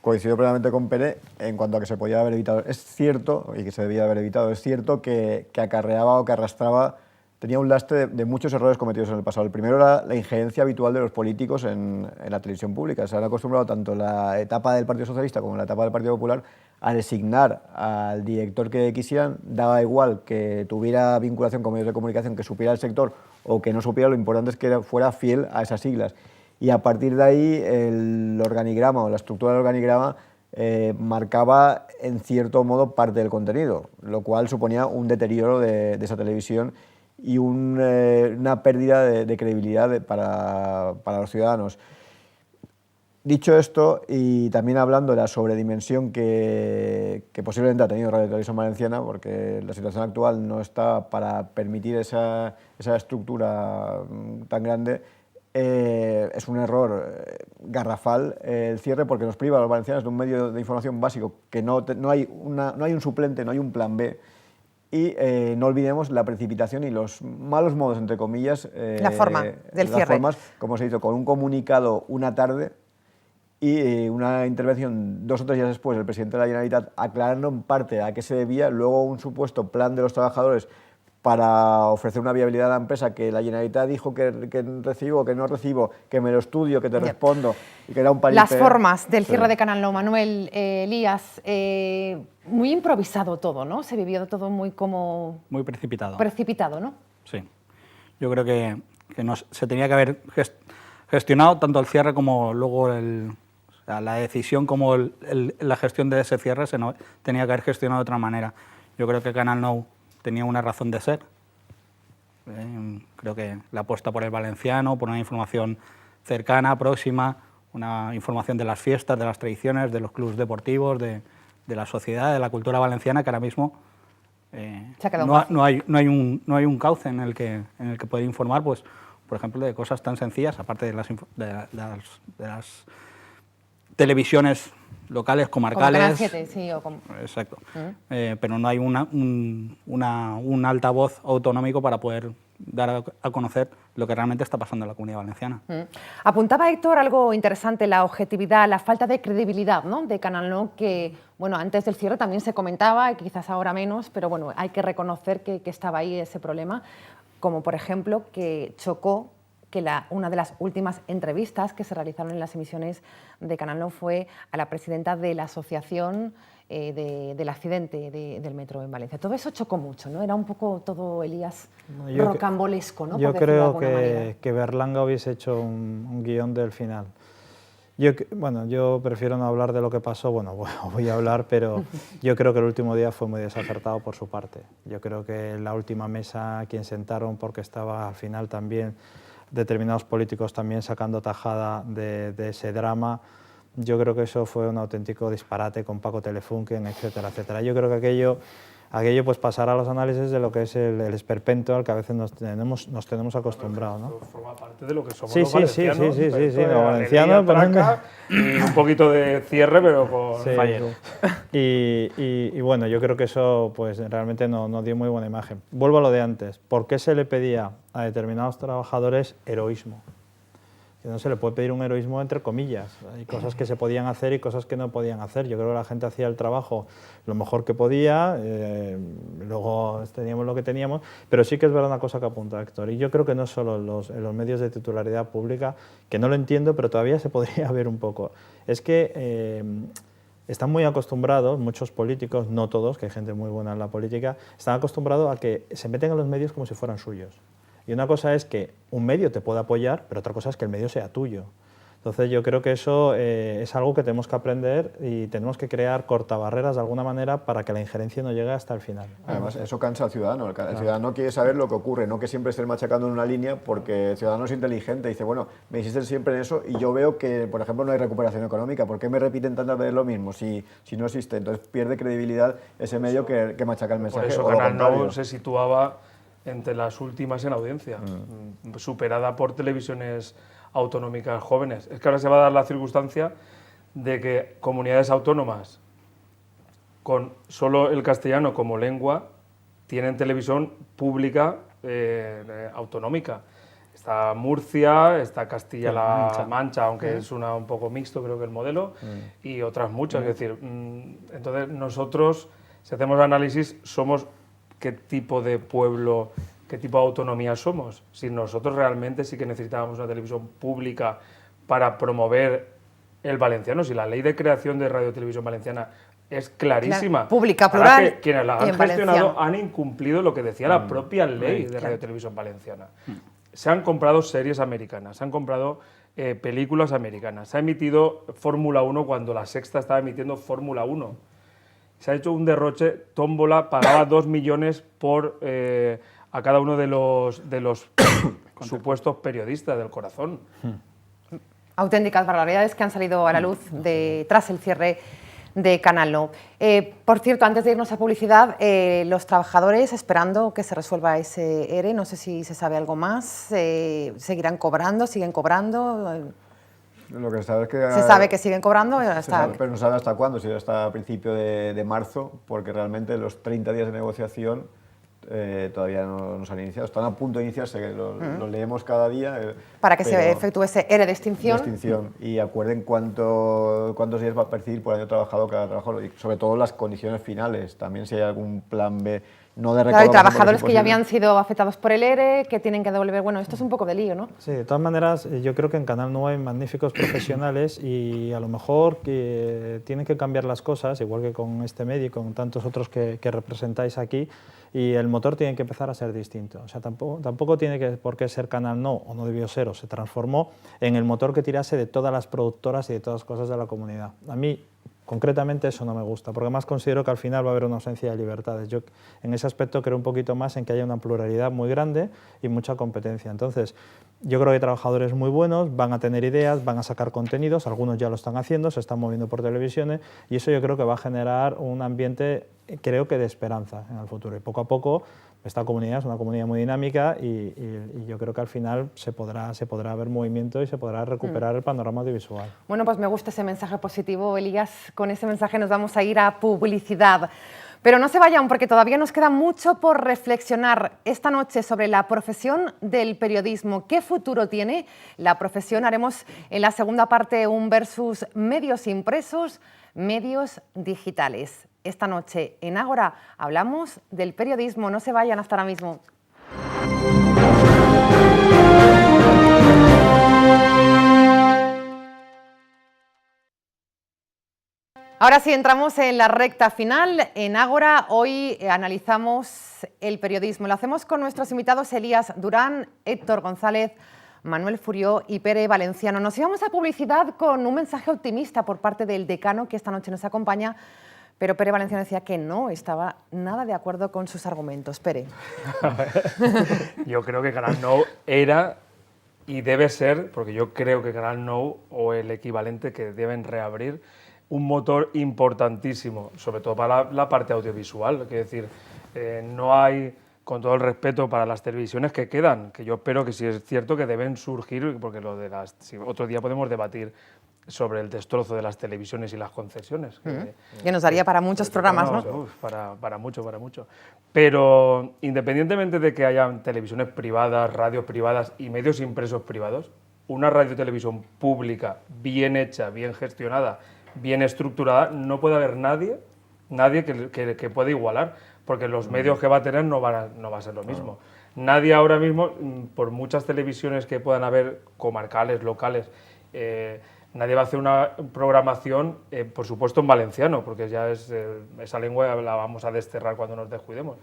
coincido plenamente con Pere en cuanto a que se podía haber evitado. Es cierto, y que se debía haber evitado, es cierto que acarreaba o que arrastraba, tenía un lastre de muchos errores cometidos en el pasado. El primero era la injerencia habitual de los políticos en la televisión pública. Se han acostumbrado tanto en la etapa del Partido Socialista como en la etapa del Partido Popular a designar al director que quisieran, daba igual que tuviera vinculación con medios de comunicación, que supiera el sector o que no supiera, lo importante es que fuera fiel a esas siglas. Y a partir de ahí el organigrama o la estructura del organigrama marcaba en cierto modo parte del contenido, lo cual suponía un deterioro de esa televisión y una pérdida de credibilidad para los ciudadanos. Dicho esto, y también hablando de la sobredimensión que posiblemente ha tenido Radio Televisión Valenciana, porque la situación actual no está para permitir esa estructura tan grande, es un error garrafal el cierre, porque nos priva a los valencianos de un medio de información básico, que no hay un suplente, no hay un plan B. Y no olvidemos la precipitación y los malos modos, entre comillas, la forma del cierre. Formas, como se hizo con un comunicado una tarde y una intervención 2 o 3 días después del presidente de la Generalitat aclarando en parte a qué se debía, luego un supuesto plan de los trabajadores para ofrecer una viabilidad a la empresa que la Generalitat dijo que recibo, que no recibo, que me lo estudio, que te respondo, y que era un Las formas del cierre de Canal Nou, Manuel, Elías, muy improvisado todo, ¿no? Se vivió todo muy como... Muy precipitado. Precipitado, ¿no? Sí. Yo creo que se tenía que haber gestionado tanto el cierre como luego la decisión como la gestión de ese cierre tenía que haber gestionado de otra manera. Yo creo que Canal Nou tenía una razón de ser. Creo que la apuesta por el valenciano, por una información cercana, próxima, una información de las fiestas, de las tradiciones, de los clubes deportivos, de la sociedad, de la cultura valenciana, que ahora mismo no hay un cauce en el que poder informar, pues, por ejemplo, de cosas tan sencillas, aparte de las televisiones locales, comarcales. Como Canal 7, sí, o como... Exacto. Pero no hay un altavoz autonómico para poder dar a conocer lo que realmente está pasando en la Comunidad Valenciana. Apuntaba Héctor algo interesante, la objetividad, la falta de credibilidad, ¿no?, de Canal Nou, que bueno, antes del cierre también se comentaba, quizás ahora menos, pero bueno, hay que reconocer que estaba ahí ese problema, como por ejemplo que chocó que una de las últimas entrevistas que se realizaron en las emisiones de Canal Nou fue a la presidenta de la asociación del accidente del metro en Valencia. Todo eso chocó mucho, ¿no? Era un poco todo, Elías, rocambolesco, ¿no? Yo creo que Berlanga hubiese hecho un guión del final. Yo prefiero no hablar de lo que pasó, bueno, voy a hablar, pero yo creo que el último día fue muy desacertado por su parte. Yo creo que la última mesa a quien sentaron, porque estaba al final también determinados políticos también sacando tajada de ese drama, yo creo que eso fue un auténtico disparate con Paco Telefunken, etcétera, etcétera. Yo creo que aquello pues pasará a los análisis de lo que es el esperpento al que a veces nos tenemos acostumbrados, ¿no? Forma parte de lo que somos sí, los valencianos. Sí, los valencianos. Un poquito de cierre, pero con fallero. Y bueno, yo creo que eso pues realmente no dio muy buena imagen. Vuelvo a lo de antes. ¿Por qué se le pedía a determinados trabajadores heroísmo? Que no se le puede pedir un heroísmo entre comillas. Hay cosas que se podían hacer y cosas que no podían hacer. Yo creo que la gente hacía el trabajo lo mejor que podía, luego teníamos lo que teníamos, pero sí que es verdad una cosa que apunta Héctor, y yo creo que no solo en los medios de titularidad pública, que no lo entiendo, pero todavía se podría ver un poco. Es que están muy acostumbrados, muchos políticos, no todos, que hay gente muy buena en la política, están acostumbrados a que se meten en los medios como si fueran suyos. Y una cosa es que un medio te pueda apoyar, pero otra cosa es que el medio sea tuyo. Entonces yo creo que eso es algo que tenemos que aprender y tenemos que crear cortabarreras de alguna manera para que la injerencia no llegue hasta el final. Además, eso cansa al ciudadano. El ciudadano quiere saber lo que ocurre, no que siempre esté machacando en una línea, porque el ciudadano es inteligente y dice, bueno, me insisten siempre en eso y yo veo que, por ejemplo, no hay recuperación económica. ¿Por qué me repiten tantas veces lo mismo si no existe? Entonces pierde credibilidad ese medio que machaca el mensaje. Por eso Canal Nou se situaba entre las últimas en audiencia, superada por televisiones autonómicas jóvenes. Es que ahora se va a dar la circunstancia de que comunidades autónomas con solo el castellano como lengua tienen televisión pública autonómica. Está Murcia, está Castilla-La Mancha, aunque es un poco mixto, creo que el modelo, y otras muchas. Es decir, entonces nosotros, si hacemos análisis, somos qué tipo de pueblo, qué tipo de autonomía somos. Si nosotros realmente sí que necesitábamos una televisión pública para promover el valenciano, si la ley de creación de Radio Televisión Valenciana es clarísima. Pública, plural. Que quienes la han gestionado han incumplido lo que decía la propia ley de Radio Televisión Valenciana. Se han comprado series americanas, se han comprado películas americanas, se ha emitido Fórmula 1 cuando La Sexta estaba emitiendo Fórmula 1. Se ha hecho un derroche, Tómbola pagaba 2 millones a cada uno de los supuestos periodistas del Corazón. Auténticas barbaridades que han salido a la luz tras el cierre de Canal Nou. Por cierto, antes de irnos a publicidad, los trabajadores esperando que se resuelva ese ERE, no sé si se sabe algo más, ¿seguirán cobrando, siguen cobrando? Lo que se sabe es que... Se sabe que siguen cobrando, pero no sabe hasta cuándo, si hasta principio de marzo, porque realmente los 30 días de negociación todavía no se han iniciado, están a punto de iniciarse, lo leemos cada día. Para que se efectúe ese ERE de extinción. Y acuerden cuántos días va a percibir por año trabajado cada trabajador, y sobre todo las condiciones finales, también si hay algún plan B, no de claro, y trabajadores que ya habían sido afectados por el ERE, que tienen que devolver, bueno, esto es un poco de lío, ¿no? Sí, de todas maneras, yo creo que en Canal Nou hay magníficos profesionales y a lo mejor que tienen que cambiar las cosas, igual que con este medio y con tantos otros que representáis aquí, y el motor tiene que empezar a ser distinto. O sea, tampoco tiene por qué ser Canal Nou, o no debió ser, o se transformó en el motor que tirase de todas las productoras y de todas las cosas de la comunidad. A mí, concretamente, eso no me gusta, porque además considero que al final va a haber una ausencia de libertades. Yo en ese aspecto creo un poquito más en que haya una pluralidad muy grande y mucha competencia. Entonces, yo creo que hay trabajadores muy buenos, van a tener ideas, van a sacar contenidos, algunos ya lo están haciendo, se están moviendo por televisiones, y eso yo creo que va a generar un ambiente, creo que de esperanza en el futuro. Y poco a poco, esta comunidad es una comunidad muy dinámica y yo creo que al final se podrá ver movimiento y se podrá recuperar el panorama audiovisual. Bueno, pues me gusta ese mensaje positivo, Elías. Con ese mensaje nos vamos a ir a publicidad. Pero no se vayan porque todavía nos queda mucho por reflexionar esta noche sobre la profesión del periodismo. ¿Qué futuro tiene la profesión? Haremos en la segunda parte un versus medios impresos, medios digitales. Esta noche en Ágora hablamos del periodismo. No se vayan, hasta ahora mismo. Ahora sí, entramos en la recta final. En Ágora hoy analizamos el periodismo. Lo hacemos con nuestros invitados Elías Durán, Héctor González, Manuel Furió y Pere Valenciano. Nos íbamos a publicidad con un mensaje optimista por parte del decano que esta noche nos acompaña, pero Pere Valenciano decía que no estaba nada de acuerdo con sus argumentos. Pere. Yo creo que Canal Nou era y debe ser, porque yo creo que Canal Nou o el equivalente que deben reabrir, un motor importantísimo, sobre todo para la parte audiovisual. Es decir, no hay, con todo el respeto para las televisiones que quedan, que yo espero que sí es cierto que deben surgir, porque otro día podemos debatir sobre el destrozo de las televisiones y las concesiones. Que nos daría para muchos programas, ¿no? Para mucho. Pero independientemente de que haya televisiones privadas, radios privadas y medios impresos privados, una radio-televisión pública bien hecha, bien gestionada, bien estructurada, no puede haber nadie que pueda igualar, porque los medios que va a tener no va a ser lo mismo. Nadie ahora mismo, por muchas televisiones que puedan haber, comarcales, locales, nadie va a hacer una programación, por supuesto en valenciano, porque ya esa lengua la vamos a desterrar cuando nos descuidemos.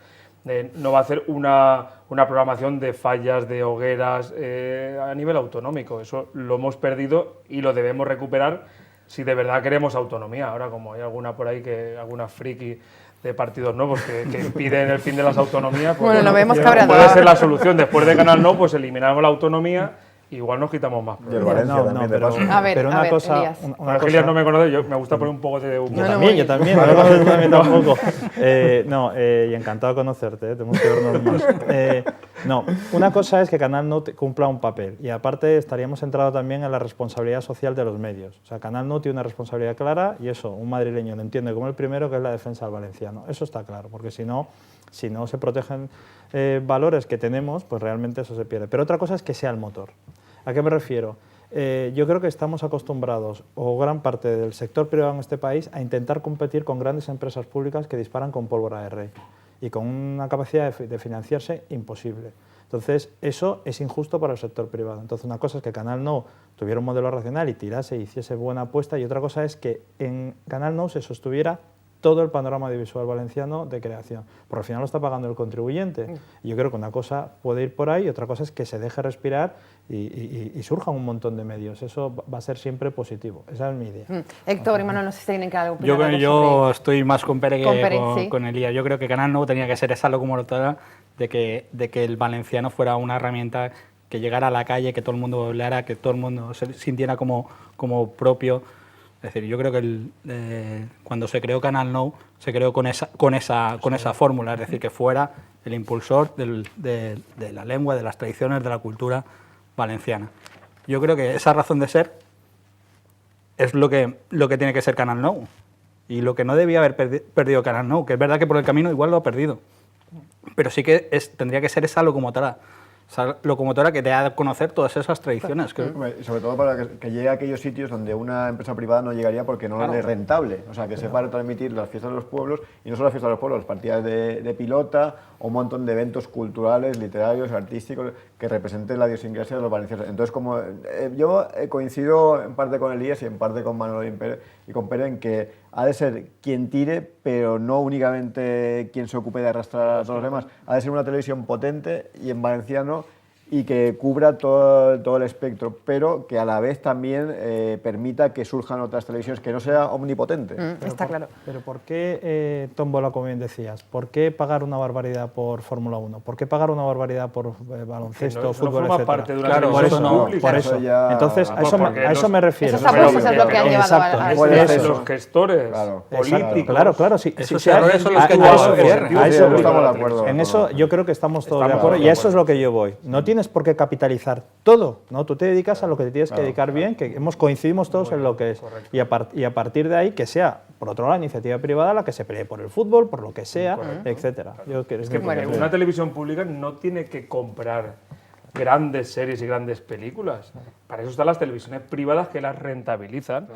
No va a hacer una programación de fallas, de hogueras a nivel autonómico. Eso lo hemos perdido y lo debemos recuperar si de verdad queremos autonomía. Ahora, como hay alguna por ahí, alguna friki de partidos nuevos que piden el fin de las autonomías, pues bueno, lo vemos cabreado. Puede ser la solución. Después de Canal Nou, pues eliminamos la autonomía. Igual nos quitamos más problemas. Pero una cosa... Elías no me conoce, yo me gusta poner un poco de humo. Yo también, tampoco. Y encantado de conocerte, tenemos que vernos más. Una cosa es que Canal Nou cumpla un papel, y aparte estaríamos centrados también en la responsabilidad social de los medios. O sea, Canal Nou tiene una responsabilidad clara, y eso, un madrileño lo entiende como el primero, que es la defensa del valenciano. Eso está claro, porque si no, si no se protegen valores que tenemos, pues realmente eso se pierde. Pero otra cosa es que sea el motor. ¿A qué me refiero? Yo creo que estamos acostumbrados, o gran parte del sector privado en este país, a intentar competir con grandes empresas públicas que disparan con pólvora de rey y con una capacidad de financiarse imposible. Entonces, eso es injusto para el sector privado. Entonces, una cosa es que Canal Nou tuviera un modelo racional y tirase y hiciese buena apuesta, y otra cosa es que en Canal Nou se sostuviera todo el panorama audiovisual valenciano de creación, porque al final lo está pagando el contribuyente. Y yo creo que una cosa puede ir por ahí y otra cosa es que se deje respirar y surjan un montón de medios. Eso va a ser siempre positivo. Esa es mi idea. Héctor y Manuel, no sé si tienen que algo. Yo estoy más con Pere que sí. con Elías. Yo creo que Canal Nou tenía que ser esa locomotora de que el valenciano fuera una herramienta que llegara a la calle, que todo el mundo hablara, que todo el mundo se sintiera como propio. Es decir, yo creo que cuando se creó Canal Nou, se creó con esa fórmula, es decir, que fuera el impulsor de la lengua, de las tradiciones, de la cultura valenciana. Yo creo que esa razón de ser es lo que tiene que ser Canal Nou, y lo que no debía haber perdido Canal Nou, que es verdad que por el camino igual lo ha perdido, pero sí que tendría que ser esa locomotora que te da a conocer todas esas tradiciones. Sobre todo para que llegue a aquellos sitios donde una empresa privada no llegaría porque no es rentable. O sea, que sepa retransmitir las fiestas de los pueblos, y no solo las fiestas de los pueblos, las partidas de pilota o un montón de eventos culturales, literarios, artísticos, que representen la idiosincrasia de los valencianos. Entonces, como yo coincido en parte con Elías y en parte con Manuel y con Pere en que ha de ser quien tire, pero no únicamente quien se ocupe de arrastrar a todos los demás. Ha de ser una televisión potente y en valenciano, y que cubra todo el espectro, pero que a la vez también permita que surjan otras televisiones, que no sea omnipotente. Está claro. Pero ¿por qué tómbola, como bien decías? ¿Por qué pagar una barbaridad por Fórmula 1? ¿Por qué pagar una barbaridad por baloncesto, fútbol, no forma etcétera? parte de una Claro, Por eso, televisión pública. por eso. Ya... Entonces, a eso me refiero. Esos abusos es lo que han llevado Exacto. Los gestores políticos. Claro, sí. Esos errores son los que a eso estamos de acuerdo. En eso yo creo que estamos todos de acuerdo, y a eso es lo que yo voy. No tienes por qué capitalizar todo, ¿no? Tú te dedicas a lo que te tienes que dedicar bien, que coincidimos todos en lo que es. Y a partir de ahí, que sea, por otro lado, la iniciativa privada la que se pelee por el fútbol, por lo que sea, etcétera. Es que una televisión pública no tiene que comprar grandes series y grandes películas. Para eso están las televisiones privadas que las rentabilizan.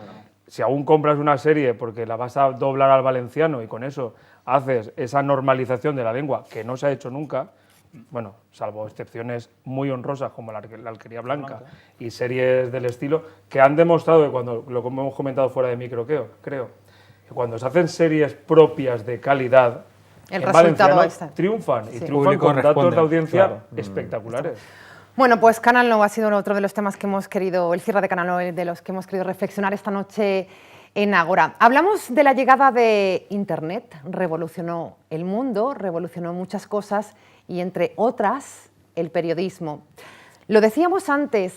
Si aún compras una serie porque la vas a doblar al valenciano y con eso haces esa normalización de la lengua que no se ha hecho nunca, bueno, salvo excepciones muy honrosas como la Alquería Blanca y series del estilo, que han demostrado que cuando, lo que hemos comentado fuera de micro, creo, que cuando se hacen series propias de calidad, el en resultado valenciano triunfan, y triunfan con datos de audiencia espectaculares. Bueno, pues Canal Nou ha sido otro de los temas que hemos querido, el cierre de Canal Nou, de los que hemos querido reflexionar esta noche en Ágora. Hablamos de la llegada de Internet, revolucionó el mundo, revolucionó muchas cosas y, entre otras, el periodismo. Lo decíamos antes,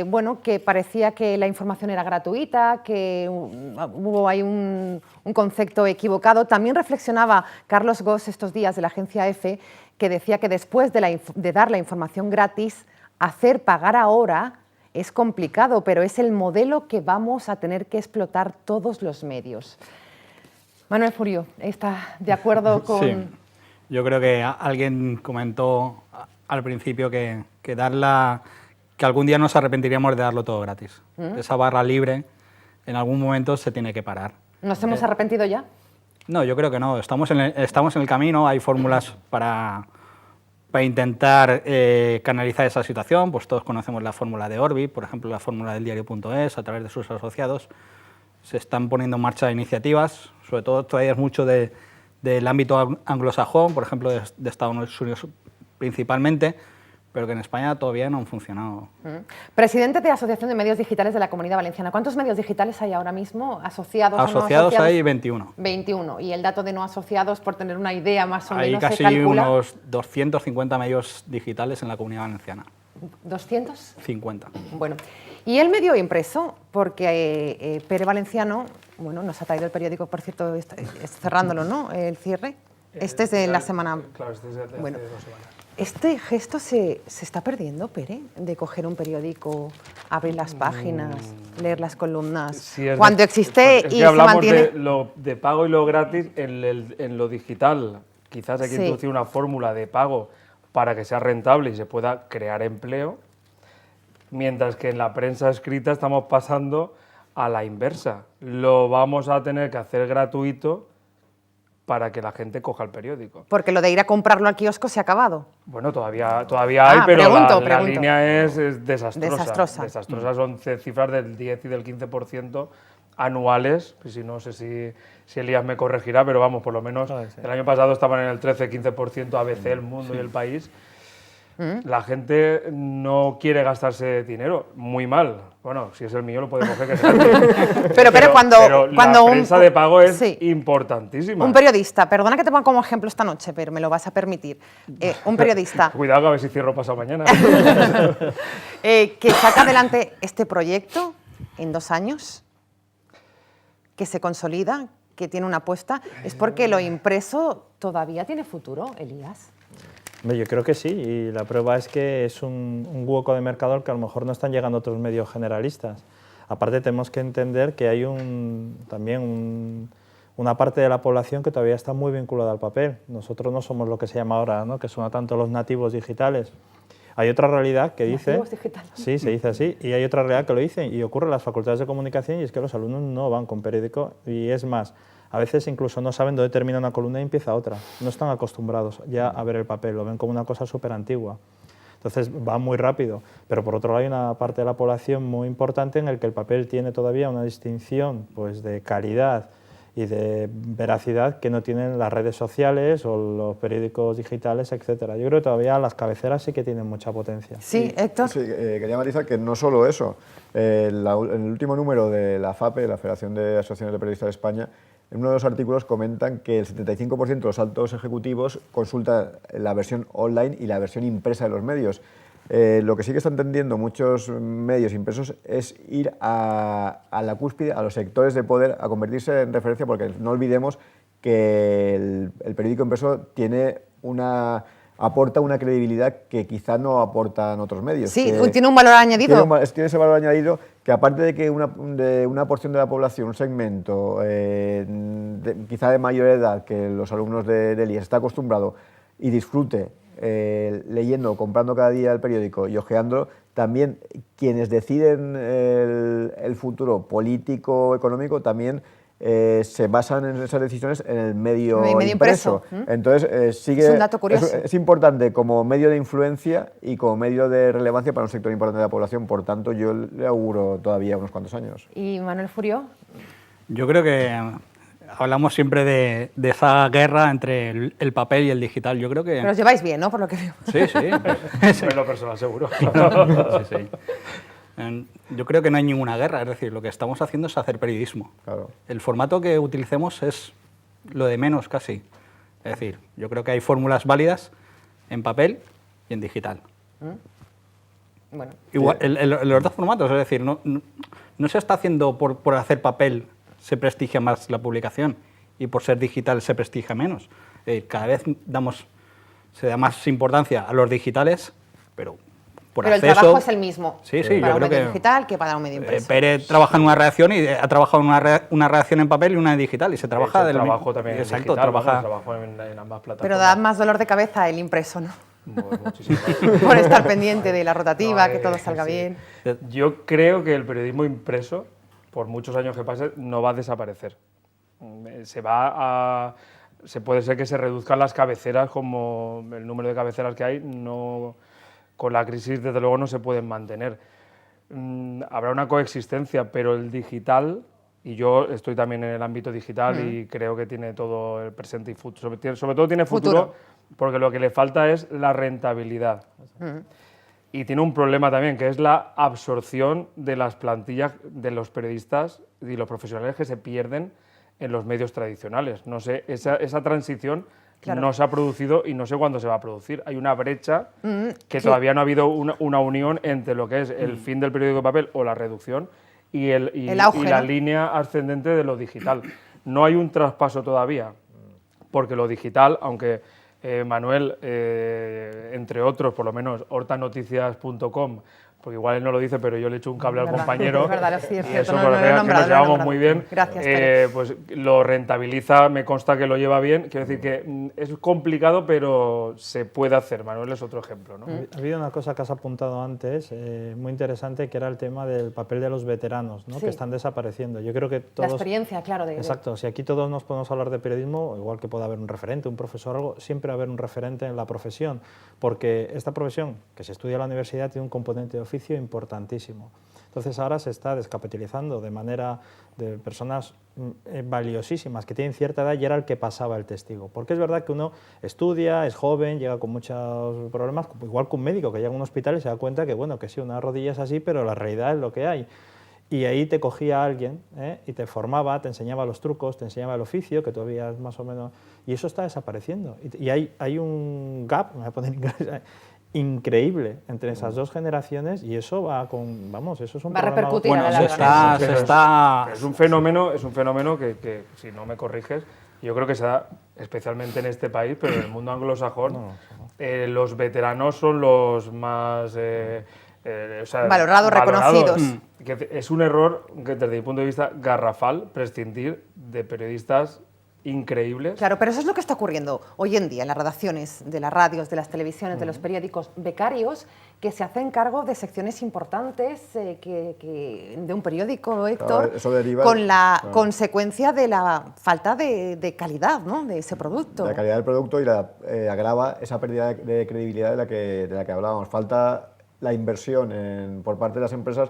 bueno, que parecía que la información era gratuita, que hubo ahí un concepto equivocado. También reflexionaba Carlos Goss estos días de la agencia EFE, que decía que después de dar la información gratis, hacer pagar ahora es complicado, pero es el modelo que vamos a tener que explotar todos los medios. Manuel Furio, ¿está de acuerdo con...? Sí. Yo creo que alguien comentó al principio que algún día nos arrepentiríamos de darlo todo gratis. Esa barra libre en algún momento se tiene que parar. ¿Nos hemos arrepentido ya? No, yo creo que no. Estamos en el camino, hay fórmulas para intentar canalizar esa situación. Pues todos conocemos la fórmula de Orbi, por ejemplo, la fórmula del diario.es, a través de sus asociados. Se están poniendo en marcha iniciativas, sobre todo todavía es mucho del ámbito anglosajón, por ejemplo, de Estados Unidos principalmente, pero que en España todavía no han funcionado. Presidente de la Asociación de Medios Digitales de la Comunidad Valenciana, ¿cuántos medios digitales hay ahora mismo asociados? Asociados hay 21. 21. ¿Y el dato de no asociados, por tener una idea más o menos, hay casi se calcula? unos 250 medios digitales en la Comunidad Valenciana. ¿200? 50. Bueno, y el medio impreso, porque Pere Valenciano, bueno, nos ha traído el periódico, por cierto, cerrándolo, ¿no?, el cierre. Este es de la semana... Claro, este es de hace 2 semanas. ¿Este gesto se está perdiendo, Pere, de coger un periódico, abrir las páginas, leer las columnas, Sí, cuando existe es y que se hablamos mantiene...? de pago y lo gratis en lo digital. Quizás hay que Sí. introducir una fórmula de pago para que sea rentable y se pueda crear empleo, mientras que en la prensa escrita estamos pasando a la inversa. Lo vamos a tener que hacer gratuito para que la gente coja el periódico. Porque lo de ir a comprarlo al kiosco se ha acabado. Bueno, todavía hay, pero pregunto. la línea es desastrosa. Desastrosa. Desastrosa, son cifras del 10 y del 15% anuales. Y si no sé si Elías me corregirá, pero vamos, por lo menos Sí. el año pasado estaban en el 13-15% ABC, El Mundo y El País. La gente no quiere gastarse dinero, muy mal. Bueno, si es el mío lo puede coger, que sea. Pero cuando la un- prensa de pago es sí. importantísima. Un periodista, perdona que te ponga como ejemplo esta noche, pero me lo vas a permitir. Un periodista Cuidado, que a ver si cierro pasado mañana. que saca adelante este proyecto en 2 años, que se consolida, que tiene una apuesta, es porque lo impreso todavía tiene futuro, Elías. Yo creo que sí, y la prueba es que es un hueco de mercado al que a lo mejor no están llegando otros medios generalistas. Aparte tenemos que entender que hay una parte de la población que todavía está muy vinculada al papel. Nosotros no somos lo que se llama ahora, ¿no?, que suena tanto los nativos digitales. Hay otra realidad que dice... Nativos digitales. Sí, se dice así, y hay otra realidad que lo dice, y ocurre en las facultades de comunicación, y es que los alumnos no van con periódico, y es más, a veces incluso no saben dónde termina una columna y empieza otra. No están acostumbrados ya a ver el papel, lo ven como una cosa súper antigua. Entonces va muy rápido, pero por otro lado hay una parte de la población muy importante en el que el papel tiene todavía una distinción, pues, de calidad y de veracidad que no tienen las redes sociales o los periódicos digitales, etcétera. Yo creo que todavía las cabeceras sí que tienen mucha potencia. Sí, Héctor. Sí, quería matizar que no solo eso. En el último número de la FAPE, la Federación de Asociaciones de Periodistas de España, en uno de los artículos comentan que el 75% de los altos ejecutivos consultan la versión online y la versión impresa de los medios. Lo que sí que están tendiendo muchos medios impresos es ir a la cúspide, a los sectores de poder, a convertirse en referencia, porque no olvidemos que el periódico impreso aporta una credibilidad que quizá no aportan otros medios. Sí, tiene un valor añadido. Tiene ese valor añadido que, aparte de que de una porción de la población, un segmento, quizá de mayor edad, que los alumnos de Elías está acostumbrado y disfrute leyendo, comprando cada día el periódico y hojeándolo, también quienes deciden el futuro político, económico, también se basan en esas decisiones en el medio impreso. Entonces, Es un dato curioso. Es importante como medio de influencia y como medio de relevancia para un sector importante de la población. Por tanto, yo le auguro todavía unos cuantos años. ¿Y Manuel Furió? Yo creo que hablamos siempre de esa guerra entre el papel y el digital. Yo creo que... Pero os lleváis bien, ¿no? Por lo que veo. Sí, sí. En lo personal, seguro. Sí, sí. Yo creo que no hay ninguna guerra, es decir, lo que estamos haciendo es hacer periodismo. Claro. El formato que utilicemos es lo de menos casi. Es decir, yo creo que hay fórmulas válidas en papel y en digital. Bueno, Igual, los dos formatos, es decir, no se está haciendo por hacer papel se prestigia más la publicación y por ser digital se prestigia menos. Cada vez se da más importancia a los digitales, pero por el acceso... trabajo es el mismo Sí, sí, para yo un creo medio que digital que para un medio impreso. Pérez trabaja en una redacción y ha trabajado en una redacción en papel y una en digital y se trabaja De hecho, del trabajo también Exacto, digital, trabaja... trabajo en ambas plataformas. Pero da más dolor de cabeza el impreso, ¿no? Pues muchísimo. Por estar pendiente de la rotativa, No, que todo salga sí. bien. Yo creo que el periodismo impreso, por muchos años que pase, no va a desaparecer. Se puede ser que se reduzcan las cabeceras, como el número de cabeceras que hay, con la crisis desde luego no se pueden mantener. Habrá una coexistencia, pero el digital, y yo estoy también en el ámbito digital y creo que tiene todo el presente y futuro, sobre todo tiene futuro, porque lo que le falta es la rentabilidad. Y tiene un problema también, que es la absorción de las plantillas de los periodistas y los profesionales que se pierden en los medios tradicionales. No sé, esa transición Claro. no se ha producido y no sé cuándo se va a producir. Hay una brecha que todavía no ha habido una unión entre lo que es el fin del periódico de papel o la reducción y El auge, y la ¿no? línea ascendente de lo digital. No hay un traspaso todavía, porque lo digital, aunque Manuel, entre otros, por lo menos hortanoticias.com, porque igual él no lo dice, pero yo le echo un cable al compañero. Es verdad, sí, es y cierto, eso, no por lo he ejemplo, que nombrado, nos no lo he llevamos nombrado. muy bien. Gracias, Pere. Pues lo rentabiliza, me consta que lo lleva bien. Quiero decir que es complicado, pero se puede hacer. Manuel es otro ejemplo, ¿no? Ha habido una cosa que has apuntado antes, muy interesante, que era el tema del papel de los veteranos, ¿no? Sí. Que están desapareciendo. Yo creo que La todos... experiencia, claro. Exacto, si aquí todos nos podemos hablar de periodismo, igual que puede haber un referente, un profesor o algo, siempre va a haber un referente en la profesión, porque esta profesión que se estudia en la universidad tiene un componente de oficio importantísimo. Entonces ahora se está descapitalizando de manera de personas valiosísimas que tienen cierta edad y era el que pasaba el testigo. Porque es verdad que uno estudia, es joven, llega con muchos problemas, igual que un médico que llega a un hospital y se da cuenta que, bueno, que sí, una rodilla es así, pero la realidad es lo que hay. Y ahí te cogía alguien y te formaba, te enseñaba los trucos, te enseñaba el oficio, que todavía es más o menos... Y eso está desapareciendo. Y hay un gap, me voy a poner en inglés, increíble entre esas dos generaciones y eso va con... Vamos, eso es un Va a problema... repercutir Bueno, a la larga. se está... Es un fenómeno que, si no me corriges, yo creo que se da especialmente en este país, pero en el mundo anglosajón, los veteranos son los más... valorados, reconocidos. Que es un error que desde mi punto de vista garrafal prescindir de periodistas increíbles. Claro, pero eso es lo que está ocurriendo hoy en día en las redacciones de las radios, de las televisiones, de los periódicos, becarios que se hacen cargo de secciones importantes de un periódico, Héctor, eso deriva, con la consecuencia de la falta de calidad, ¿no?, de ese producto. La calidad del producto y agrava esa pérdida de credibilidad de la que hablábamos. Falta la inversión por parte de las empresas.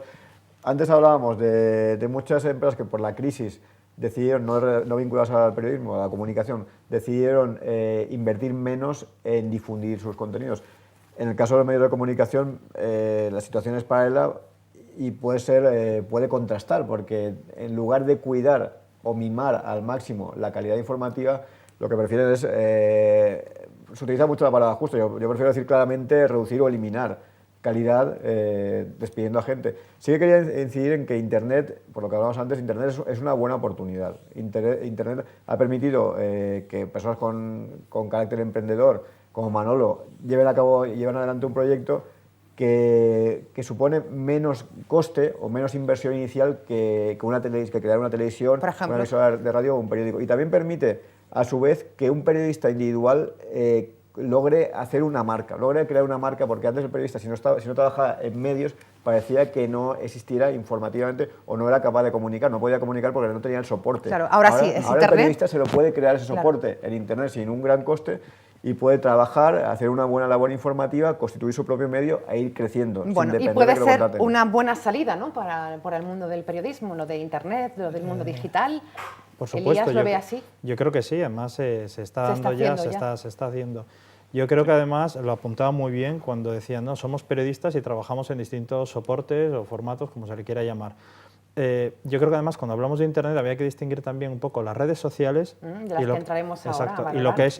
Antes hablábamos de muchas empresas que por la crisis decidieron, no vinculadas al periodismo, a la comunicación, decidieron invertir menos en difundir sus contenidos. En el caso de los medios de comunicación, la situación es paralela y puede contrastar, porque en lugar de cuidar o mimar al máximo la calidad informativa, lo que prefieren es... se utiliza mucho la palabra justo, yo prefiero decir claramente reducir o eliminar calidad despidiendo a gente. Sí que quería incidir en que Internet, por lo que hablábamos antes, Internet es una buena oportunidad. Internet ha permitido que personas con carácter emprendedor, como Manolo, lleven adelante un proyecto que supone menos coste o menos inversión inicial que crear una televisión, una emisora de radio o un periódico. Y también permite, a su vez, que un periodista individual logre hacer una marca, logre crear una marca, porque antes el periodista, si no trabajaba en medios, parecía que no existiera informativamente o no era capaz de comunicar, no podía comunicar porque no tenía el soporte. Claro, ahora sí, es ahora Internet. El periodista se lo puede crear ese soporte en Internet sin un gran coste y puede trabajar, hacer una buena labor informativa, constituir su propio medio e ir creciendo. Bueno, sin y depender puede de que lo ser contraten. una buena salida, ¿no?, para el mundo del periodismo, lo de Internet, lo del mundo digital. Por supuesto, Elías lo ve así. Yo creo que sí, además se está dando se está haciendo. Yo creo que además lo apuntaba muy bien cuando decían, no, somos periodistas y trabajamos en distintos soportes o formatos, como se le quiera llamar. Yo creo que además cuando hablamos de Internet había que distinguir también un poco las redes sociales de las que entraremos ahora. Exacto, a y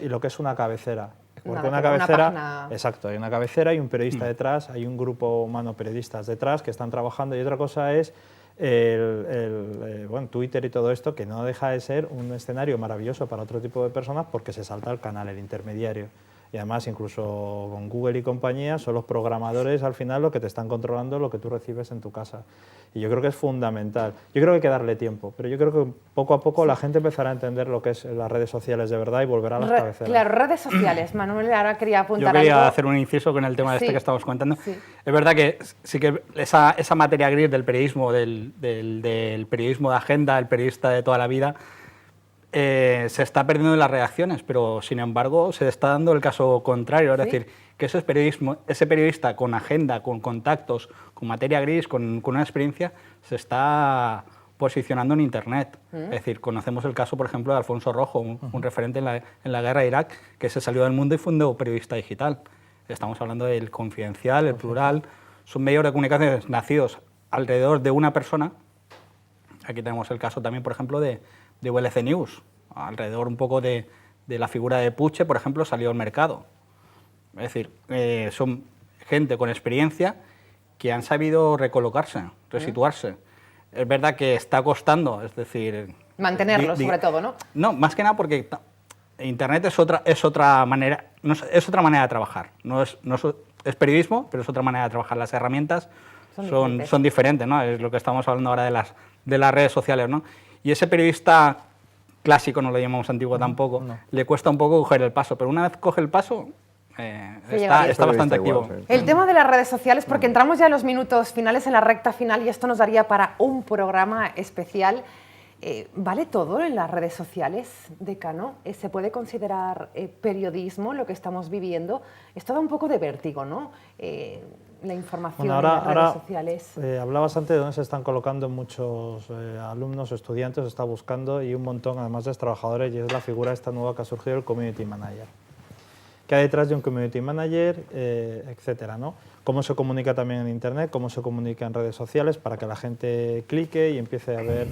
lo que es una cabecera. Porque una cabecera, página... exacto, hay una cabecera, hay un periodista detrás, hay un grupo humano de periodistas detrás que están trabajando y otra cosa es bueno, Twitter y todo esto, que no deja de ser un escenario maravilloso para otro tipo de personas porque se salta el canal, el intermediario. Y además, incluso con Google y compañía, son los programadores al final los que te están controlando lo que tú recibes en tu casa. Y yo creo que es fundamental. Yo creo que hay que darle tiempo, pero yo creo que poco a poco la gente empezará a entender lo que es las redes sociales de verdad y volverá a las cabeceras. Claro, redes sociales. Manuel, ahora quería apuntar Yo quería algo. hacer un inciso con el tema de Sí. que estamos comentando. Sí. Es verdad que sí que esa materia gris del periodismo, del periodismo de agenda, el periodista de toda la vida, se está perdiendo en las redacciones, pero sin embargo se está dando el caso contrario, es decir, que ese periodista con agenda, con contactos, con materia gris, con una experiencia, se está posicionando en Internet. Es decir, conocemos el caso, por ejemplo, de Alfonso Rojo, un referente en la guerra de Irak, que se salió del mundo y fundó Periodista Digital. Estamos hablando del Confidencial, el Plural, son medios de comunicación nacidos alrededor de una persona. Aquí tenemos el caso también, por ejemplo, de VLC News, alrededor un poco de la figura de Puche, por ejemplo, salió al mercado. Es decir, son gente con experiencia que han sabido recolocarse, resituarse. Es verdad que está costando, es decir... Mantenerlo, sobre todo, ¿no? No, más que nada porque Internet es otra manera de trabajar. Es periodismo, pero es otra manera de trabajar. Las herramientas son diferentes, ¿no? Es lo que estamos hablando ahora de las redes sociales, ¿no? Y ese periodista clásico, no lo llamamos antiguo tampoco, le cuesta un poco coger el paso, pero una vez coge el paso, está bastante activo. Igual, sí. El tema de las redes sociales, porque entramos ya en los minutos finales, en la recta final, y esto nos daría para un programa especial. ¿Vale todo en las redes sociales, Decano? ¿Se puede considerar periodismo lo que estamos viviendo? Esto da un poco de vértigo, ¿no? La información en las redes sociales. Hablabas antes de dónde se están colocando muchos alumnos o estudiantes, se está buscando, y un montón además de trabajadores, y es la figura esta nueva que ha surgido, el Community Manager. ¿Qué hay detrás de un Community Manager? Etcétera, ¿no? Cómo se comunica también en Internet, cómo se comunica en redes sociales para que la gente clique y empiece a ver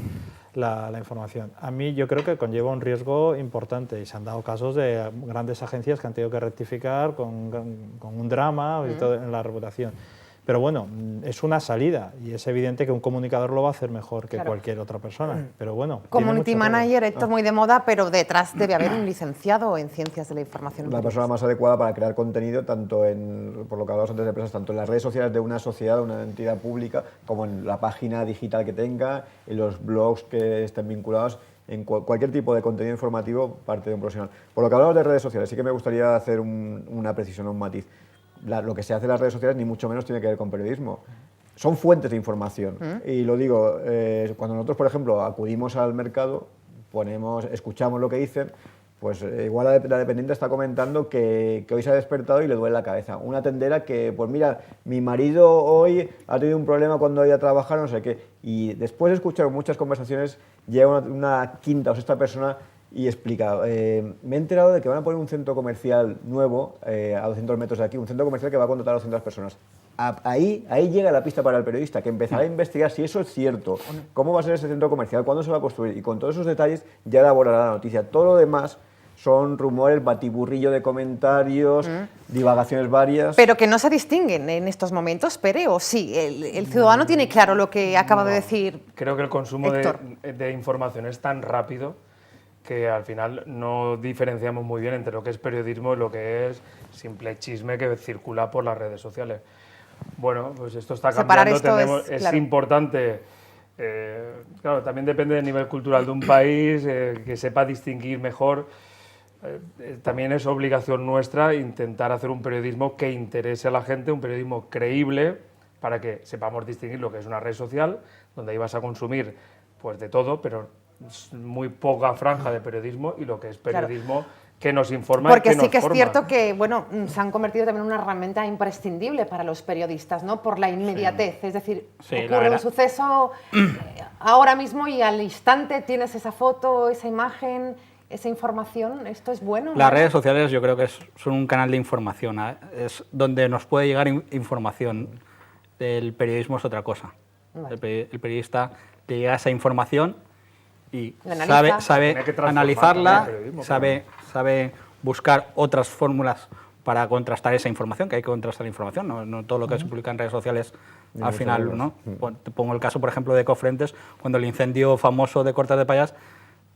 la información. A mí yo creo que conlleva un riesgo importante, y se han dado casos de grandes agencias que han tenido que rectificar con un drama y todo en la reputación. Pero bueno, es una salida, y es evidente que un comunicador lo va a hacer mejor que cualquier otra persona. Pero bueno, Community Manager, esto es muy de moda, pero detrás debe haber un licenciado en Ciencias de la Información. La persona más adecuada para crear contenido, tanto por lo que hablamos antes de empresas, tanto en las redes sociales de una sociedad, de una entidad pública, como en la página digital que tenga, en los blogs que estén vinculados, en cualquier tipo de contenido informativo, parte de un profesional. Por lo que hablamos de redes sociales, sí que me gustaría hacer una precisión, un matiz. Lo que se hace en las redes sociales ni mucho menos tiene que ver con periodismo. Son fuentes de información. Y lo digo, cuando nosotros, por ejemplo, acudimos al mercado, escuchamos lo que dicen, pues igual la dependiente está comentando que hoy se ha despertado y le duele la cabeza. Una tendera que, pues mira, mi marido hoy ha tenido un problema cuando ha ido a trabajar, no sé qué. Y después de escuchar muchas conversaciones, llega una quinta o sexta persona y explica, me he enterado de que van a poner un centro comercial nuevo a 200 metros de aquí, un centro comercial que va a contratar a 200 personas. Ahí llega la pista para el periodista, que empezará a investigar si eso es cierto, cómo va a ser ese centro comercial, cuándo se va a construir, y con todos esos detalles ya elaborará la noticia. Todo lo demás son rumores, batiburrillo de comentarios, divagaciones varias. Pero que no se distinguen en estos momentos, Pere, ¿o sí? ¿El ciudadano tiene claro lo que acaba de decir Creo que el consumo Héctor? de información es tan rápido que al final no diferenciamos muy bien entre lo que es periodismo y lo que es simple chisme que circula por las redes sociales. Bueno, pues esto está Separar cambiando, esto es claro. importante, claro, también depende del nivel cultural de un país, que sepa distinguir mejor. También es obligación nuestra intentar hacer un periodismo que interese a la gente, un periodismo creíble, para que sepamos distinguir lo que es una red social, donde ahí vas a consumir pues de todo, pero muy poca franja de periodismo, y lo que es periodismo que nos informa Porque y que sí nos que es forma. cierto que bueno, se han convertido también en una herramienta imprescindible para los periodistas, ¿no? Por la inmediatez, es decir, Sí, la ocurre un verdad. suceso ahora mismo y al instante tienes esa foto, esa imagen, esa información. ¿Esto es bueno? Las redes sociales yo creo que son un canal de información, es donde nos puede llegar información. El periodismo es otra cosa. Vale. El periodista te llega esa información y La analiza. sabe Tiene que transformar analizarla, también el periodismo, sabe buscar otras fórmulas para contrastar esa información, que hay que contrastar información, no todo lo que se publica en redes sociales al final, ¿no? Bueno, te pongo el caso, por ejemplo, de Ecofrentes, cuando el incendio famoso de Cortes de Pallars,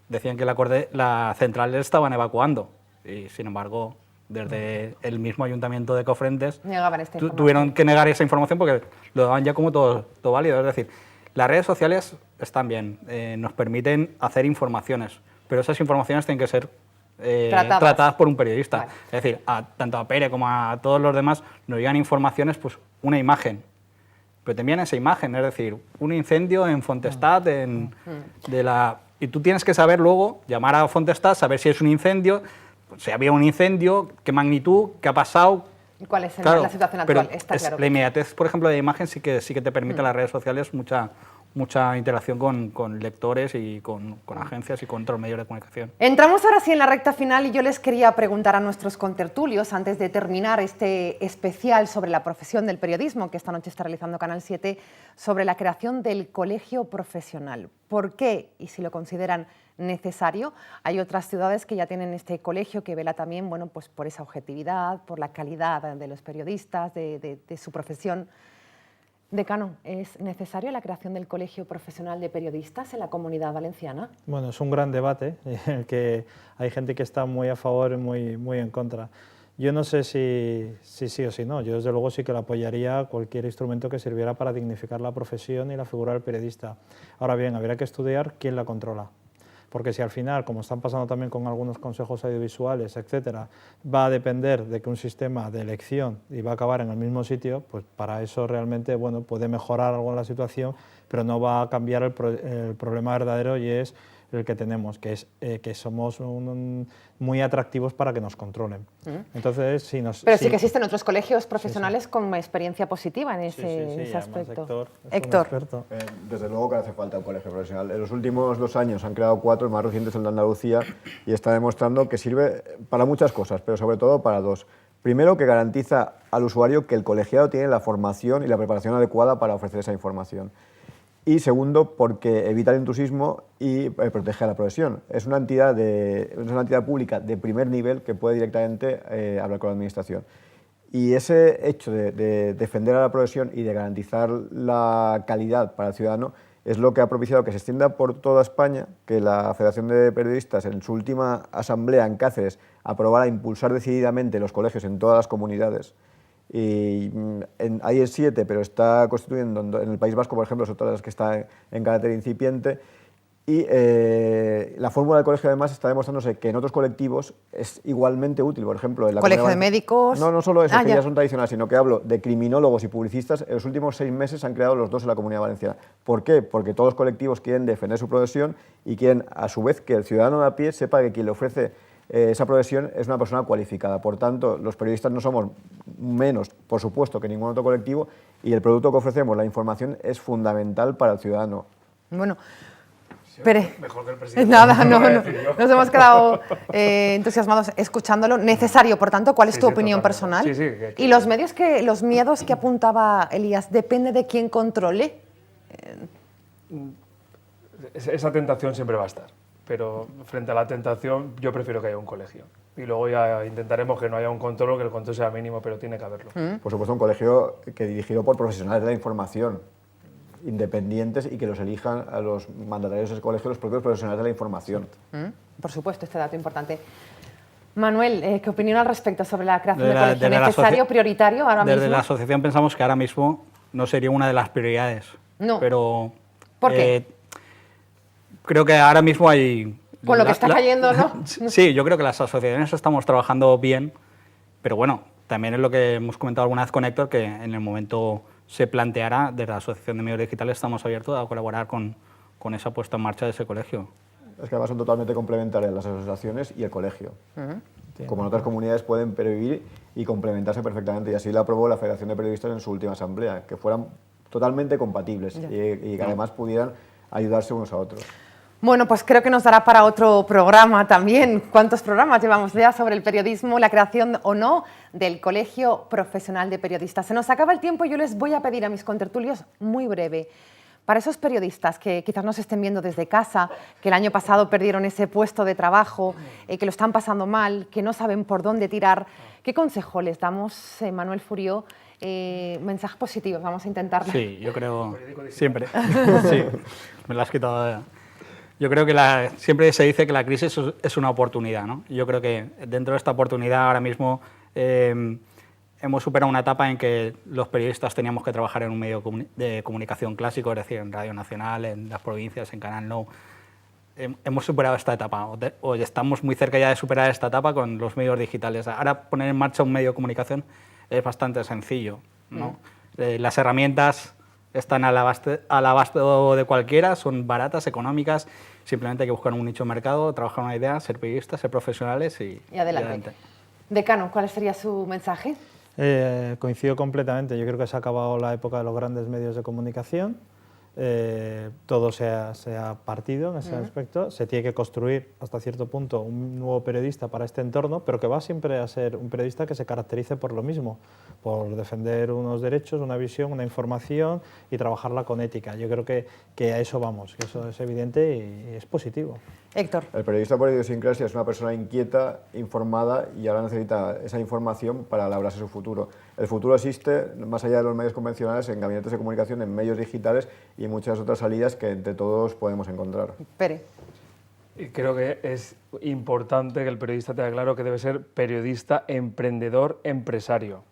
decían que la central estaban evacuando, y sin embargo, desde el mismo ayuntamiento de Ecofrentes Negaban esta información. tuvieron que negar esa información porque lo daban ya como todo válido. Es decir, las redes sociales están bien, nos permiten hacer informaciones, pero esas informaciones tienen que ser tratadas por un periodista. Vale. Es decir, tanto a Pere como a todos los demás nos llegan informaciones, pues una imagen, pero te envían esa imagen, es decir, un incendio en Fontestad, y tú tienes que saber luego, llamar a Fontestad, saber si es un incendio, si había un incendio, qué magnitud, qué ha pasado. ¿Cuál es Claro, la situación pero actual? Está claro. la inmediatez, por ejemplo, de imagen sí que te permite las redes sociales mucha interacción con lectores y con agencias y con otros medios de comunicación. Entramos ahora sí en la recta final y yo les quería preguntar a nuestros contertulios, antes de terminar este especial sobre la profesión del periodismo que esta noche está realizando Canal 7, sobre la creación del colegio profesional. ¿Por qué? Y si lo consideran necesario. Hay otras ciudades que ya tienen este colegio que vela también, bueno, pues por esa objetividad, por la calidad de los periodistas, de su profesión. Decano, ¿es necesaria la creación del colegio profesional de periodistas en la Comunidad Valenciana? Bueno, es un gran debate, en el que hay gente que está muy a favor y muy en contra. Yo no sé si sí o si no. Yo desde luego sí que le apoyaría cualquier instrumento que sirviera para dignificar la profesión y la figura del periodista. Ahora bien, habría que estudiar quién la controla. Porque si al final, como están pasando también con algunos consejos audiovisuales, etcétera, va a depender de que un sistema de elección y va a acabar en el mismo sitio, pues para eso realmente, bueno, puede mejorar algo en la situación, pero no va a cambiar el problema verdadero, y es el que tenemos, que es que somos muy atractivos para que nos controlen. Entonces, Pero sí que existen otros colegios profesionales con experiencia positiva en ese aspecto. Héctor. Desde luego que hace falta un colegio profesional. En los últimos 2 años han creado 4, el más reciente es el de Andalucía, y está demostrando que sirve para muchas cosas, pero sobre todo para 2. Primero, que garantiza al usuario que el colegiado tiene la formación y la preparación adecuada para ofrecer esa información. Y segundo, porque evita el intrusismo y protege a la profesión. Es una entidad pública de primer nivel que puede directamente hablar con la administración. Y ese hecho de defender a la profesión y de garantizar la calidad para el ciudadano es lo que ha propiciado que se extienda por toda España, que la Federación de Periodistas en su última asamblea en Cáceres aprobara impulsar decididamente los colegios en todas las comunidades. Y ahí es 7, pero está constituyendo en el País Vasco, por ejemplo, es otra de las que está en carácter incipiente. Y la fórmula del colegio, además, está demostrándose que en otros colectivos es igualmente útil. Por ejemplo, en la ¿Colegio de médicos? No solo eso, que ya son tradicionales, sino que hablo de criminólogos y publicistas. En los últimos 6 meses se han creado los 2 en la Comunidad Valenciana. ¿Por qué? Porque todos los colectivos quieren defender su profesión y quieren, a su vez, que el ciudadano de a pie sepa que quien le ofrece esa profesión es una persona cualificada. Por tanto, los periodistas no somos menos, por supuesto, que ningún otro colectivo, y el producto que ofrecemos, la información, es fundamental para el ciudadano. Bueno, mejor que el presidente. Nada, nos hemos quedado entusiasmados escuchándolo. Necesario, por tanto, ¿cuál es tu opinión personal? Y los miedos que apuntaba Elías, ¿depende de quién controle? Esa tentación siempre va a estar, pero frente a la tentación yo prefiero que haya un colegio. Y luego ya intentaremos que no haya un control, que el control sea mínimo, pero tiene que haberlo. Por supuesto, un colegio dirigido por profesionales de la información, independientes, y que los elijan a los mandatarios de ese colegio los propios profesionales de la información. Por supuesto, este dato importante. Manuel, ¿qué opinión al respecto sobre la creación de colegio? ¿Necesario, prioritario ahora mismo? Desde la asociación pensamos que ahora mismo no sería una de las prioridades. No. Pero, ¿por qué? Creo que ahora mismo hay... Con lo que está cayendo, ¿no? Sí, yo creo que las asociaciones estamos trabajando bien, pero bueno, también es lo que hemos comentado alguna vez con Héctor, que en el momento se planteará, desde la Asociación de Medios Digitales estamos abiertos a colaborar con esa puesta en marcha de ese colegio. Es que además son totalmente complementarias las asociaciones y el colegio. Como en otras comunidades pueden pervivir y complementarse perfectamente, y así lo aprobó la Federación de Periodistas en su última asamblea, que fueran totalmente compatibles y que además pudieran ayudarse unos a otros. Bueno, pues creo que nos dará para otro programa también. ¿Cuántos programas llevamos ya sobre el periodismo, la creación o no del Colegio Profesional de Periodistas? Se nos acaba el tiempo y yo les voy a pedir a mis contertulios muy breve. Para esos periodistas que quizás nos estén viendo desde casa, que el año pasado perdieron ese puesto de trabajo, que lo están pasando mal, que no saben por dónde tirar, ¿qué consejo les damos, Manuel Furió? Mensajes positivos, vamos a intentarlo. Sí, yo creo... Siempre. Sí, me lo has quitado. Yo creo que siempre se dice que la crisis es una oportunidad, ¿no? Yo creo que dentro de esta oportunidad ahora mismo hemos superado una etapa en que los periodistas teníamos que trabajar en un medio de comunicación clásico, es decir, en Radio Nacional, en las provincias, en Canal Nou. Hemos superado esta etapa, o estamos muy cerca ya de superar esta etapa con los medios digitales. Ahora poner en marcha un medio de comunicación es bastante sencillo, ¿no? Las herramientas están al abasto de cualquiera, son baratas, económicas, simplemente hay que buscar un nicho de mercado, trabajar una idea, ser periodistas, ser profesionales y adelante. Decano, ¿cuál sería su mensaje? Coincido completamente, yo creo que se ha acabado la época de los grandes medios de comunicación, todo se ha partido en ese aspecto, se tiene que construir hasta cierto punto un nuevo periodista para este entorno, pero que va siempre a ser un periodista que se caracterice por lo mismo, por defender unos derechos, una visión, una información y trabajarla con ética. Yo creo que a eso vamos, que eso es evidente y es positivo. Héctor. El periodista por idiosincrasia es una persona inquieta, informada, y ahora necesita esa información para labrarse su futuro. El futuro existe, más allá de los medios convencionales, en gabinetes de comunicación, en medios digitales y muchas otras salidas que entre todos podemos encontrar. Pere. Y creo que es importante que el periodista tenga claro que debe ser periodista, emprendedor, empresario.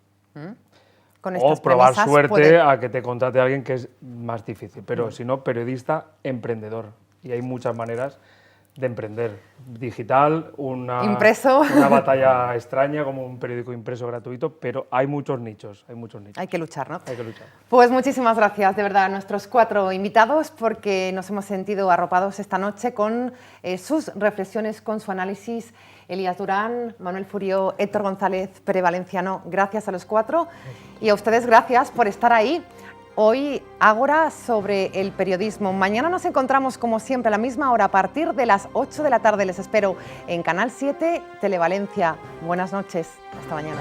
Con O estas probar premisas suerte puede- a que te contrate a alguien que es más difícil, pero si no, periodista, emprendedor. Y hay muchas maneras de emprender. Digital, Impreso. una batalla extraña como un periódico impreso gratuito, pero hay muchos nichos, hay muchos nichos. Hay que luchar, ¿no? Hay que luchar. Pues muchísimas gracias, de verdad, a nuestros 4 invitados, porque nos hemos sentido arropados esta noche con sus reflexiones, con su análisis. Elías Durán, Manuel Furió, Héctor González, Pere Valenciano, gracias a los 4. Y a ustedes gracias por estar ahí. Hoy Ágora sobre el periodismo. Mañana nos encontramos como siempre a la misma hora a partir de las 8 de la tarde. Les espero en Canal 7 Televalencia. Buenas noches. Hasta mañana.